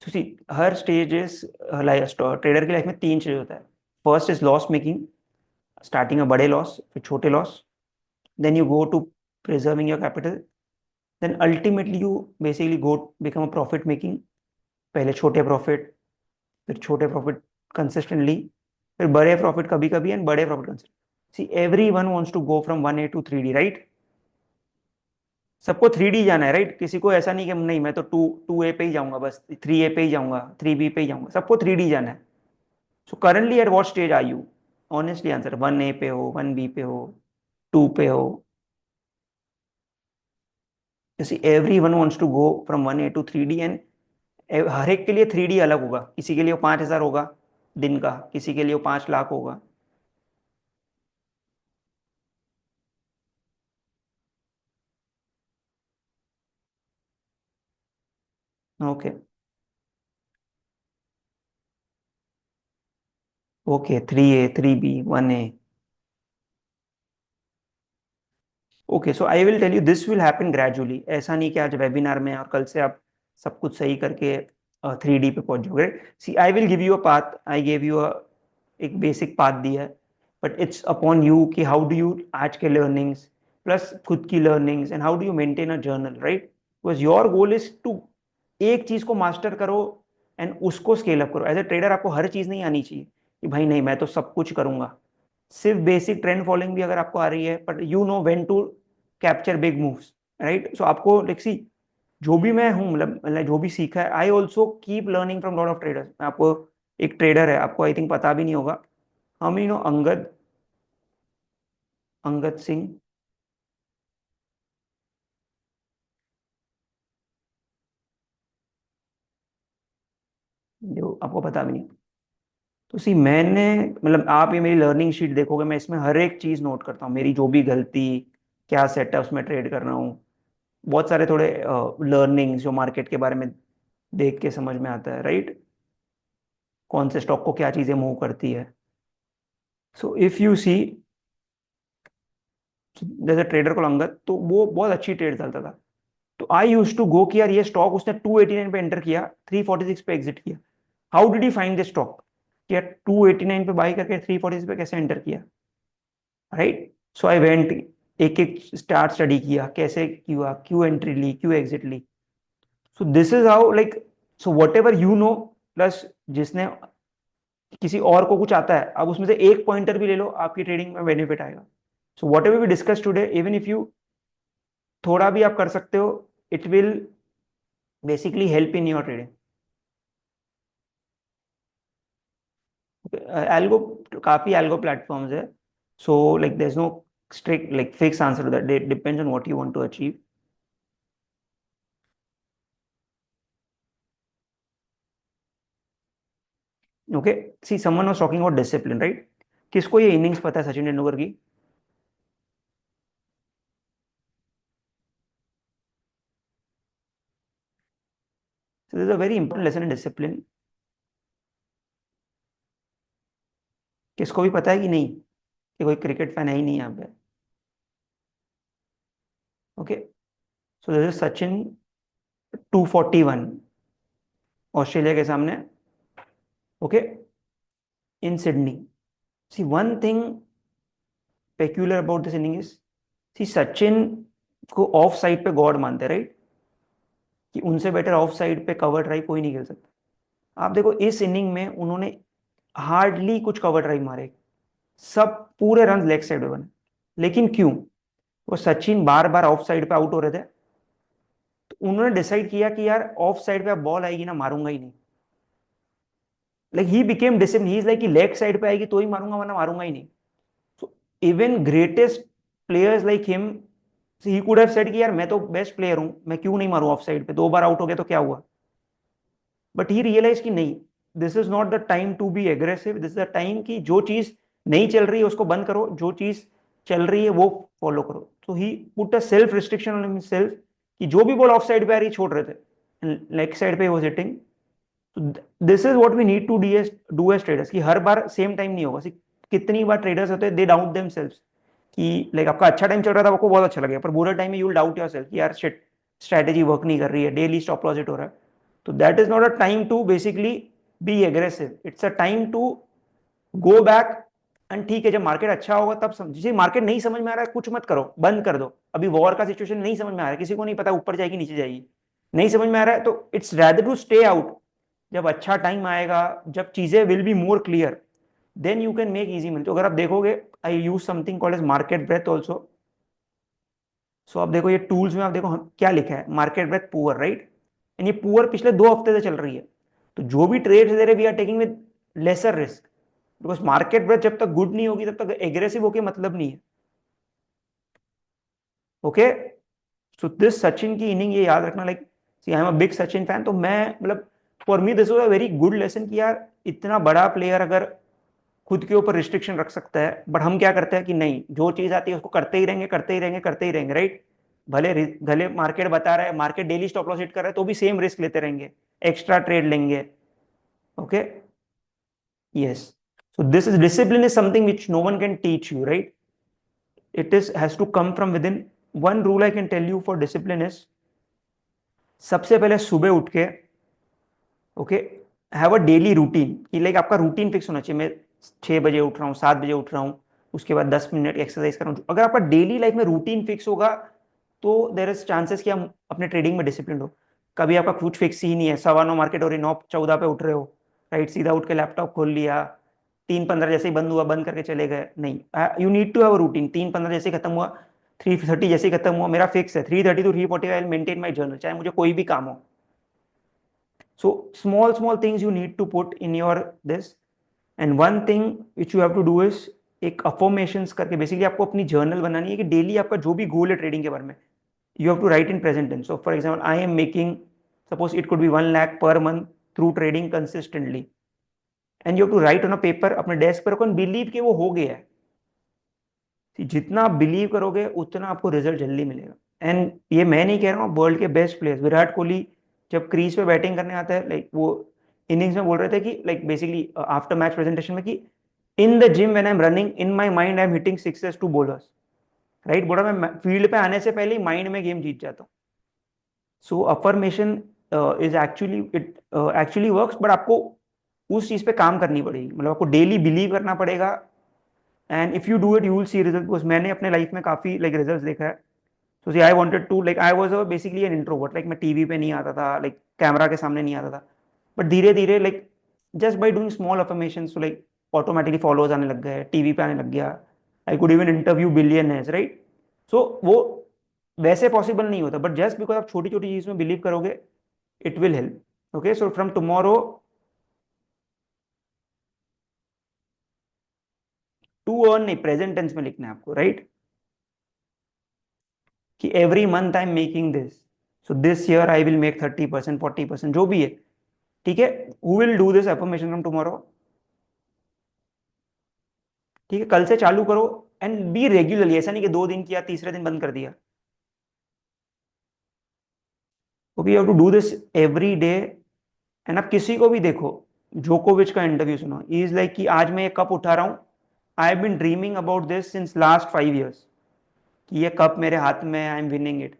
so see, हर stages ट्रेडर की लाइफ में 3 चीज होता है. First is loss making, starting में बड़े लॉस, फिर छोटे loss, then you go to preserving your capital, then ultimately you basically go become a profit making. पहले छोटे प्रॉफिट, फिर छोटे प्रॉफिट कंसिस्टेंटली, फिर बड़े प्रॉफिट कभी कभी एंड बड़े profit consistently. See every one wants to go from 1A to 3D, राइट? सबको 3D जाना है, राइट? किसी को ऐसा नहीं कि नहीं मैं तो 2A पे ही जाऊंगा, बस 3A पे ही जाऊंगा, 3B पे ही जाऊंगा. सबको 3D जाना है. So currently at what stage are you? Honestly answer. 1A पे हो, 1B पे हो, 2 पे हो? जैसे every one wants to go from 1A to 3D, and हर एक के लिए 3D अलग होगा. किसी के लिए वो 5,000 होगा दिन का, किसी के लिए वो 5 लाख होगा. Okay, okay. 3A, 3B, 1A. Okay, so I will tell you this will happen gradually. ऐसा नहीं कि आज वेबिनार में और कल से आप सब कुछ सही करके 3D पे पहुंच जाओगे. See I will give you a path, I give you एक बेसिक पाथ दिया है, बट इट्स अपॉन यू कि हाउ डू यू आज के लर्निंग्स प्लस खुद की learnings and how do you maintain a journal, right? Because your goal is to एक चीज को मास्टर करो एंड उसको स्केल अप करो. एज ए ट्रेडर आपको हर चीज नहीं आनी चाहिए कि भाई नहीं मैं तो सब कुछ करूंगा. सिर्फ बेसिक ट्रेंड फॉलोइंग भी अगर आपको आ रही है, but you know when to capture big moves, right? So आपको लाइक सी, जो भी मैं हूँ, मतलब जो भी सीखा है, I also keep learning from lot of traders. आपको एक ट्रेडर है, आपको आई थिंक पता भी नहीं होगा, हम यू नो अंगद, अंगद सिंह, जो आपको पता भी नहीं. तो सी मैंने मतलब आप ये मेरी लर्निंग शीट देखोगे, मैं इसमें हर एक चीज नोट करता हूँ, मेरी जो भी गलती, क्या सेटअप्स में ट्रेड कर रहा हूँ, बहुत सारे थोड़े लर्निंग्स जो मार्केट के बारे में देख के समझ में आता है, राइट? कौन से स्टॉक को क्या चीजें मूव करती है। सो इफ यू सी, जैसे ट्रेडर को अंगद, तो वो बहुत अच्छी ट्रेड चलता था, तो आई यूज टू गो कि यार ये स्टॉक उसने 289 पे एंटर किया, 346 पे एग्जिट किया, how did he find this stock कि यार 289 पे बाई करके 346 पे कैसे एंटर किया, राइट? सो आई वेंट, एक एक स्टार्ट स्टडी किया, कैसे हुआ, क्यों एंट्री ली, क्यों एग्जिट ली। So this is how like, so whatever you know, plus जिसने किसी और को कुछ आता है, अब उसमें से एक पॉइंटर भी ले लो, आपकी ट्रेडिंग में बेनिफिट आएगा। So whatever we discuss today, even if you थोड़ा भी आप कर सकते हो, it will basically help in your trading. Algo, काफी एल्गो प्लेटफॉर्म्स है, so like there is no strict like fixed answer to that. It depends on what you want to achieve. Okay, see someone was talking about discipline, right? किसको ये innings पता है सचिन तेंदुलकर की? So there's a very important lesson in discipline. किसको भी पता है कि नहीं? कि कोई क्रिकेट फैन है ही नहीं यहाँ पे। Okay, so this is Sachin 241 Australia के सामने, okay, in Sydney. See one thing peculiar about this inning is, see Sachin को ऑफ साइड पे गॉड मानते, राइट? कि उनसे बेटर ऑफ साइड पे कवर ड्राइव कोई नहीं खेल सकता। आप देखो इस इनिंग में उन्होंने हार्डली कुछ कवर ड्राइव मारे, सब पूरे रन लेग साइड पे बने। लेकिन क्यों? वो सचिन बार बार ऑफ साइड पे आउट हो रहे थे, तो उन्होंने डिसाइड किया कि यार ऑफ साइड पे अब बॉल आएगी ना, मारूंगा ही नहीं। Like he became discipline, he is like कि लेग साइड पे आएगी तो ही मारूंगा, वरना मारूंगा ही नहीं। So even greatest players like him, he could have said कि यार मैं तो बेस्ट प्लेयर हूं, मैं क्यों नहीं मारूं ऑफ साइड पे, 2 बार आउट हो गया तो क्या हुआ। बट ही रियलाइज कि नहीं, this is not the time to be aggressive, this is the time कि जो चीज नहीं चल रही है उसको बंद करो, जो चीज चल रही है वो फॉलो करो। तो he put a self restriction on himself कि जो भी बॉल ऑफ साइड पे आ रही छोड़ रहे थे, लेग साइड पे वाज हिटिंग। तो this is what we need to do as traders, कि हर बार सेम टाइम नहीं होगा। कितनी बार ट्रेडर्स होते हैं, दे डाउट देमसेल्व्स कि लाइक आपका अच्छा टाइम चल रहा था, आपको बहुत अच्छा लगेगा, पर बुरा टाइम में यू विल डाउट योरसेल्फ कि यार शिट, स्ट्रैटेजी वर्क नहीं कर रही है, डेली स्टॉप लॉस हिट हो रहा है। तो that is not a time to basically be aggressive, it's a time to go back. And ठीक है, जब मार्केट अच्छा होगा तब समझिए, मार्केट नहीं समझ में आ रहा है कुछ मत करो, बंद कर दो। अभी वॉर का सिचुएशन नहीं समझ में आ रहा है, किसी को नहीं पता ऊपर जाएगी नीचे जाएगी, नहीं समझ में आ रहा है, तो it's rather to stay out. जब अच्छा टाइम आएगा, जब चीजें will be more clear, then you can make easy money. तो अगर आप देखोगे, I use something called as market breath also. So आप देखो ये टूल्स में, आप देखो क्या लिखा है, market breadth poor, right? And ये पुअर पिछले 2 हफ्ते से चल रही है। तो जो भी ट्रेड्स दे रहे we are taking with lesser risk, because market breadth जब तक गुड नहीं होगी तब तक एग्रेसिव होके मतलब नहीं है। ओके, सो दिस सचिन की इनिंग, ये याद रखना, like see I am a big Sachin fan, तो मैं मतलब for me this was a very good lesson कि यार इतना बड़ा प्लेयर अगर खुद के ऊपर रिस्ट्रिक्शन रख सकता है, बट हम क्या करते हैं कि नहीं, जो चीज आती है उसको करते ही रहेंगे, करते ही रहेंगे, करते ही रहेंगे, राइट? भले भले मार्केट बता रहा है, market daily stop loss hit कर रहा है, तो भी सेम रिस्क लेते रहेंगे, एक्स्ट्रा ट्रेड लेंगे। Okay, yes, so this is discipline, is something which no one can teach you, right? It is has to come from within. One rule I can tell you for discipline is, सबसे पहले सुबह उठ के, okay, have a daily routine, कि like आपका routine fix होना चाहिए। मैं 6 बजे उठ रहा हूँ, 7 बजे उठ रहा हूँ, उसके बाद 10 मिनट एक्सरसाइज कर रहा हूँ। अगर आपका डेली लाइफ में रूटीन फिक्स होगा, तो देर इज चांसेस कि हम अपने ट्रेडिंग में डिसिप्लिन हो। कभी आपका कुछ फिक्स ही नहीं है, 9:15 मार्केट हो रही, 9:14 पे उठ रहे हो, राइट? सीधा उठ के लैपटॉप खोल लिया, 3:15 जैसे ही बंद हुआ बंद करके चले गए, नहीं। You need to have a routine. 3:15 जैसे ही खत्म हुआ, 3:30 जैसे ही खत्म हुआ, मेरा फिक्स है 3:30 to 3:45 I will maintain my journal, चाहे मुझे कोई भी काम हो। So small things you need to put in your this, and one thing which you have to do is एक affirmations करके, बेसिकली आपको अपनी जर्नल बनानी है कि डेली आपका जो भी गोल है ट्रेडिंग के बारे में, you have to write in present tense. So for example, I am making, suppose it could be 1 lakh per month through trading consistently, and you have to write on a paper अपने desk पर रखो and believe कि वो हो गया है। जितना आप बिलीव करोगे उतना आपको रिजल्ट जल्दी मिलेगा। एंड ये मैं नहीं कह रहा हूँ, वर्ल्ड के बेस्ट प्लेयर्स विराट कोहली जब क्रीज पे बैटिंग करने आता है, लाइक वो इनिंग्स में बोल रहे थे कि like basically after match presentation में कि in the gym when I am running in my mind I am hitting sixes to bowlers, right. बोला मैं फील्ड पे आने से पहले ही माइंड में गेम जीत जाता हूँ। So affirmation is actually it actually works, but आपको उस चीज पे काम करनी पड़ेगी, मतलब आपको डेली बिलीव करना पड़ेगा। And if you do it you will see result, because मैंने अपने लाइफ में काफी लाइक रिजल्ट देखा है। So see I wanted to like I was basically an introvert, like मैं टीवी पे नहीं आता था, लाइक कैमरा के सामने नहीं आता था। बट धीरे धीरे like just by doing small affirmation, so like automatically followers आने लग गए, टीवी पे आने लग गया। I could even interview billionaires, right. So वो वैसे पॉसिबल नहीं होता, बट जस्ट बिकॉज आप छोटी छोटी चीज में बिलीव करोगे it will help. Okay, so from tomorrow to earn नहीं, प्रेजेंट टेंस में लिखना है आपको, राइट। कि every month I am making this, so this year I will make 30%, 40%, जो भी है, ठीक है। Who will do this affirmation from tomorrow? ठीक है, कल से चालू करो एंड बी रेगुलरली, ऐसा नहीं कि 2 दिन किया तीसरे दिन बंद कर दिया। Okay, you have to do this every day. And आप किसी को भी देखो, जोकोविच का इंटरव्यू सुनो, इज लाइक कि आज मैं ये कप उठा रहा हूं, I have been dreaming about this since last 5 years, कि ये कप मेरे हाथ में, I am winning it.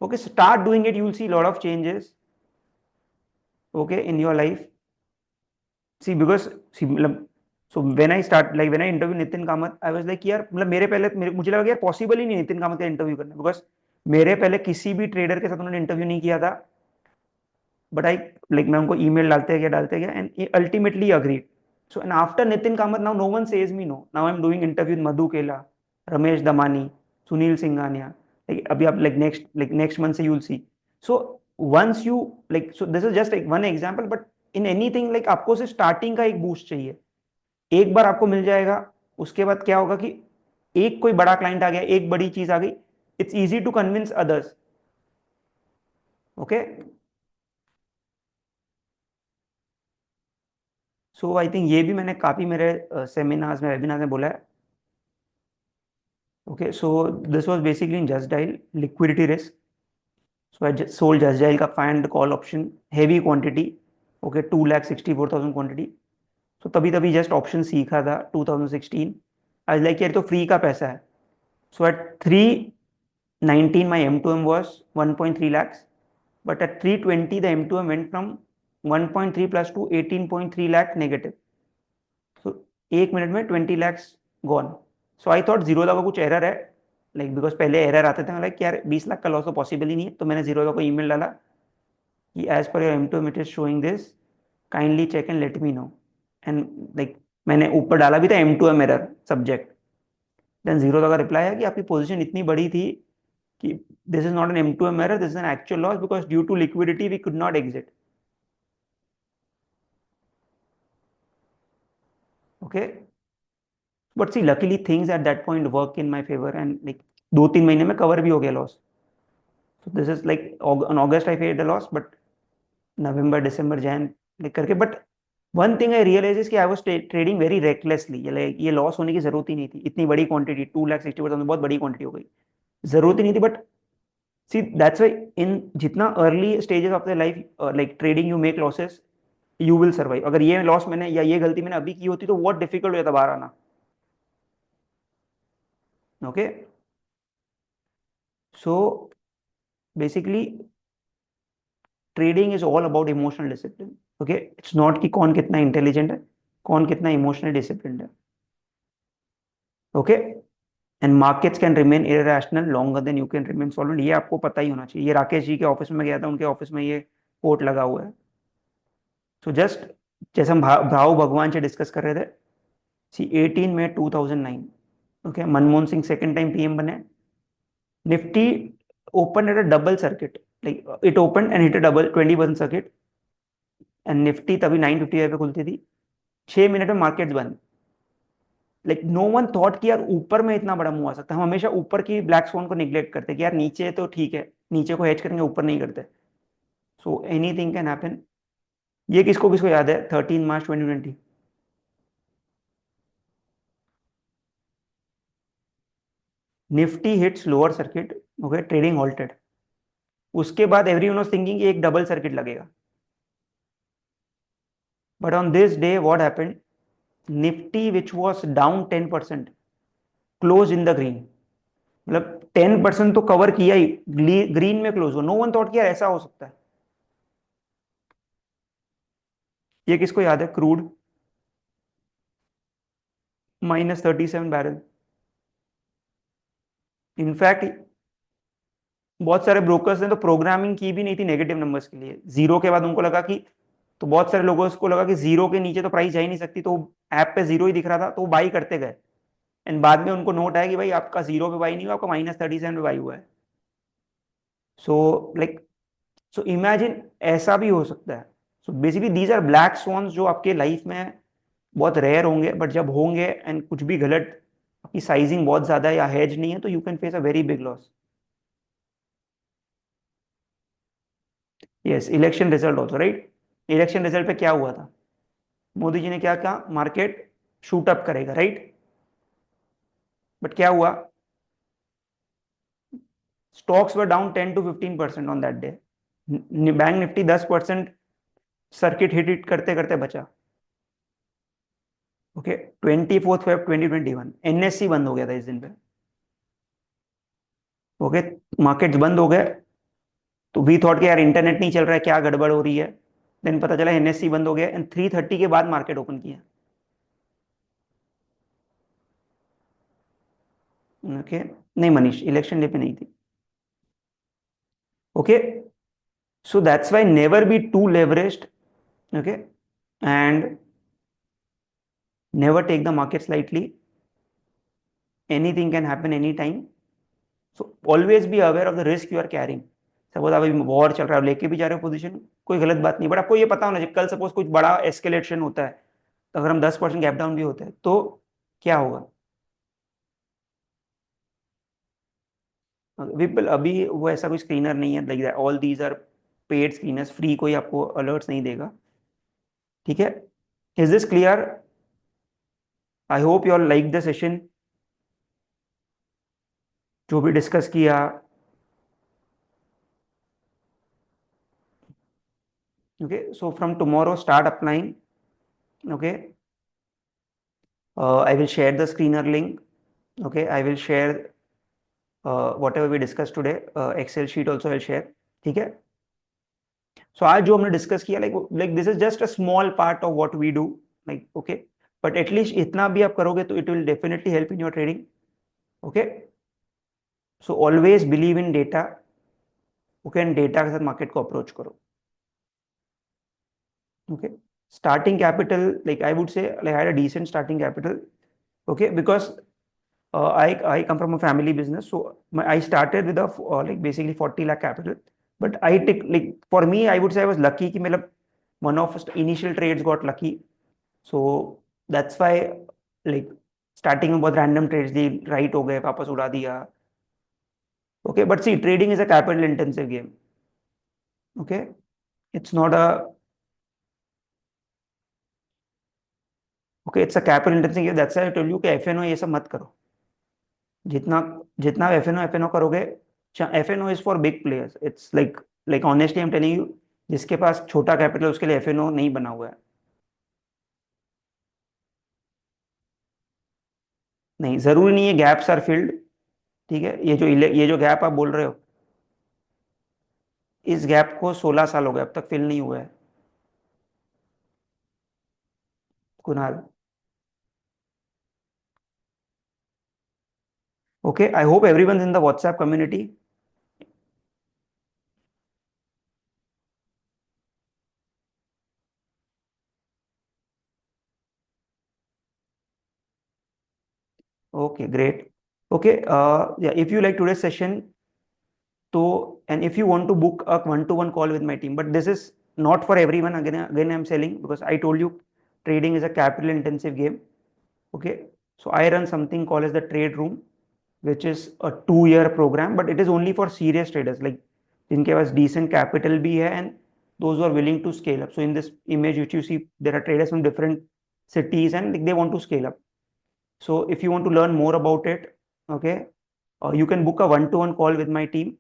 Okay, start doing it, you will see lot of changes, okay, in your life. See because see मतलब so when I start like when I interview Nitin Kamath, I was like यार, मतलब मुझे लगा यार possible ही नहीं नितिन कामत का interview करना, because मेरे पहले किसी भी ट्रेडर के साथ उन्होंने इंटरव्यू नहीं किया था। बट आई लाइक मैं उनको ईमेल डालते गया and ultimately agreed. So and after Nitin Kamath now no one says me no, now I am doing interview with Madhu Kela, Ramesh Damani, Sunil Singhania. Like अभी आप लाइक नेक्स्ट मंथ से you will see. So once you like, so this is just like one example, but in anything like आपको सिर्फ starting का एक boost चाहिए। एक बार आपको मिल जाएगा, उसके बाद क्या होगा कि एक कोई बड़ा क्लाइंट आ गया, एक बड़ी चीज आ गई, it's easy to convince others. Okay, so I think ये भी मैंने काफी मेरे सेमिनार्स में, वेबिनार में बोला है। Okay, so this was basically in Just Dial liquidity risk. So I sold Just Dial का फाइंड call option, heavy quantity. Okay, 2,64,000 quantity. So तभी तभी जस्ट ऑप्शन सीखा था 2016। आई लाइक यार तो फ्री का पैसा है। सो eight 319 my M2M was 1.3 lakhs, but at 320 the M2M went from 1.3 plus to 18.3 lakh negative. So 1 minute में 20 lakhs gone. So I thought Zerodha का कुछ एरर है, लाइक बिकॉज पहले एरर आते थे, लाइक यार 20 लाख का लॉस तो पॉसिबल ही नहीं है। तो मैंने जीरोधा को ईमेल डाला कि as per your M2M it is showing this, kindly check and let me know. And like मैंने ऊपर डाला भी था M2M error subject. Then Zerodha का रिप्लाई है कि आपकी पोजीशन इतनी बड़ी थी कि this is not an M2M error, this is an actual loss because due to liquidity we could not exit. Okay, but see luckily things at that point work in my favor and like 2-3 महीने में cover भी हो गया loss. So this is like on August I paid the loss, but November, December, Jan like करके, but one thing I realized is कि I was trading very recklessly। ये loss होने की जरूरत ही नहीं थी, इतनी बड़ी क्वांटिटी 2,60,000 बहुत बड़ी क्वांटिटी हो गई, जरूरत ही नहीं थी। But see that's why in जितना early stages of the life like trading you make losses, you will survive। अगर ये लॉस मैंने या ये गलती मैंने अभी की होती तो बहुत डिफिकल्ट हो जाता बाहर आना। Okay, so basically trading is all about emotional discipline. Okay, it's not कि कौन कितना इंटेलिजेंट है, कौन कितना इमोशनल डिसिप्लिन है। Okay, and markets can remain irrational longer than you can remain solvent, ये आपको पता ही होना चाहिए। ये राकेश जी के ऑफिस में गया था, उनके ऑफिस में ये कोट लगा हुआ है। सो जस्ट जैसे हम भाव भगवान से डिस्कस कर रहे थे, see 18 May 2009, okay, Manmohan Singh second time PM बने। Nifty open at a double circuit, like it open and hit a double 20% circuit, and Nifty तभी 955 पे खुलती थी। 6 मिनट में मार्केट्स बंद। लाइक नो वन थॉट कि यार ऊपर में इतना बड़ा मुंह आ सकता है। हम हमेशा ऊपर की ब्लैक स्वॉन को निग्लेक्ट करते हैं कि यार नीचे तो ठीक है, नीचे को हेज करेंगे, ऊपर नहीं करते। So anything can happen. ये किसको किसको याद है 13 मार्च 2020? Nifty hits lower circuit, okay, trading halted. उसके बाद एवरीवन वाज थिंकिंग एक डबल सर्किट लगेगा, but on this day what happened, Nifty which was down 10% close in the green. मतलब 10% तो कवर किया ही, ग्रीन में क्लोज हो। नो वन थॉट कि यार ऐसा हो सकता है। ये किसको याद है? Crude -37 barrel. इनफैक्ट बहुत सारे ब्रोकर्स ने तो प्रोग्रामिंग की भी नहीं थी नेगेटिव नंबर्स के लिए, जीरो के बाद उनको लगा कि, तो बहुत सारे लोगों को लगा कि जीरो के नीचे तो प्राइस जा ही नहीं सकती, तो ऐप पे जीरो ही दिख रहा था तो वो बाई करते गए। एंड बाद में उनको नोट आया कि भाई आपका जीरो पे बाई नहीं हुआ, आपका -37 पे बाई हुआ है। सो लाइक, सो इमेजिन ऐसा भी हो सकता है। So basically these are black swans जो आपके लाइफ में बहुत रेयर होंगे, बट जब होंगे एंड कुछ भी गलत, आपकी साइजिंग बहुत ज्यादा है या हेज नहीं है, तो you can face a very big loss. Yes, election result also, right. Election result पे क्या हुआ था? मोदी जी ने क्या कहा? मार्केट शूट अप करेगा, राइट। बट क्या हुआ? Stocks were down 10 to 15% on that day. Bank Nifty 10% circuit hit hit करते करते बचा। ओके, 24 Feb 2021 एनएससी बंद हो गया था इस दिन पे। ओके, मार्केट्स बंद हो गए, तो वी थॉट कि यार इंटरनेट नहीं चल रहा है, क्या गड़बड़ हो रही है। देन पता चला एनएससी बंद हो गया एंड 3:30 के बाद मार्केट ओपन किया। ओके, नहीं मनीष, इलेक्शन डे पे नहीं थी। Okay, so that's why never be too leveraged, okay, and never take the market lightly. Anything can happen anytime, so always be aware of the risk you are carrying. Suppose अभी war चल रहा है, लेके भी जा रहे हो position, कोई गलत बात नहीं, बट आपको ये पता होना चाहिए कल सपोज कुछ बड़ा एस्केलेशन होता है, तो अगर हम 10% गैप डाउन भी होते हैं तो क्या होगा। विपिल अभी वो ऐसा कोई स्क्रीनर नहीं है, like all these are paid screeners, free कोई आपको अलर्ट्स नहीं देगा, ठीक है। Is this clear? I hope you all like the session, जो भी डिस्कस किया। Okay, so from tomorrow start applying. Okay, I will share the screener link. Okay, I will share whatever we discussed today, excel sheet also I'll share, ठीक है। so आज जो हमने discuss किया, like this is just a small part of what we do, like okay, but at least इतना भी आप करोगे तो it will definitely help in your trading, okay। so always believe in data, okay, and data के साथ market को approach करो, okay। starting capital, like I would say, like I had a decent starting capital, okay, because I come from a family business, so I started with a like basically 40 lakh capital, but I take, like for me I would say I was lucky कि मतलब one of initial trades got lucky, so that's why like starting में बहुत random trades दी, right हो गए वापस उड़ा दिया, okay, but see trading is a capital intensive game, okay, it's not a, okay, it's a capital intensive game, that's why I told you कि FNO ये सब मत करो, जितना जितना एफ एन ओ करोगे, F N O is for big players, it's like honestly I am telling you, जिसके पास छोटा कैपिटल उसके लिए एफ एन ओ नहीं बना हुआ है। नहीं, जरूरी नहीं है गैप्स आर फिल्ड, ठीक है। ये जो गैप आप बोल रहे हो, इस गैप को 16 साल हो गए अब तक फिल नहीं हुआ है, Kunal. Okay, I hope everyone in the WhatsApp community. Okay, great. Okay, yeah, if you like today's session, so and if you want to book a one-to-one call with my team, but this is not for everyone. Again, I'm selling because I told you trading is a capital intensive game. Okay, so I run something called as the trade room, which is a 2-year program, but it is only for serious traders, like जिनके पास decent capital भी है and those who are willing to scale up. So in this image which you see, there are traders from different cities and like, they want to scale up. So if you want to learn more about it, okay, you can book a one-to-one call with my team.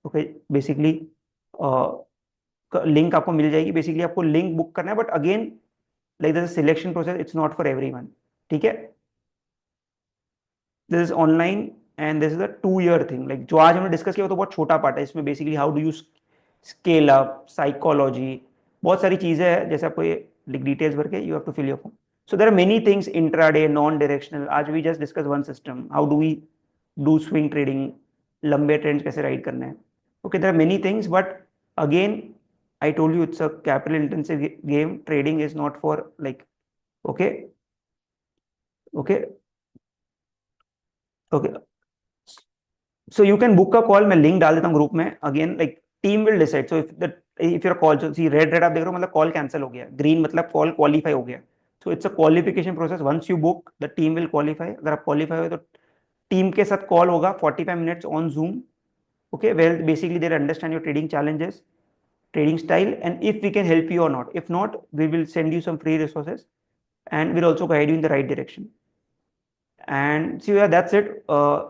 Okay, basically link आपको मिल जाएगी. Basically आपको link book करना है, but again like this selection process, it's not for everyone. ठीक है, this is online and this is a 2 year thing. Like जो आज हमने डिस्कस किया वो तो बहुत छोटा पार्ट है. इसमें basically how do you scale up, psychology, बहुत सारी चीजें हैं. जैसे आपको ये डिटेल्स भर के you have to fill your form. So there are many things, intraday, non-directional. आज we just discuss one system. How do we do swing trading? लंबे ट्रेंड्स कैसे राइड करने हैं? Okay, there are many things, but again, I told you it's a capital intensive game. Trading is not for like, okay, okay, okay. So you can book a call. मैं link डाल देता हूँ group में. Again, like team will decide. So if your call, so see red आप देख रहे हो, मतलब call cancel हो गया. Green मतलब call qualify हो गया. So it's a qualification process. Once you book, the team will qualify. अगर आप qualify हुए तो टीम के साथ कॉल होगा 45 minutes on Zoom. Okay, where basically they'll understand your trading challenges, trading style, and if we can help you or not. If not, we will send you some free resources and we'll also guide you in the right direction. And so yeah, that's it.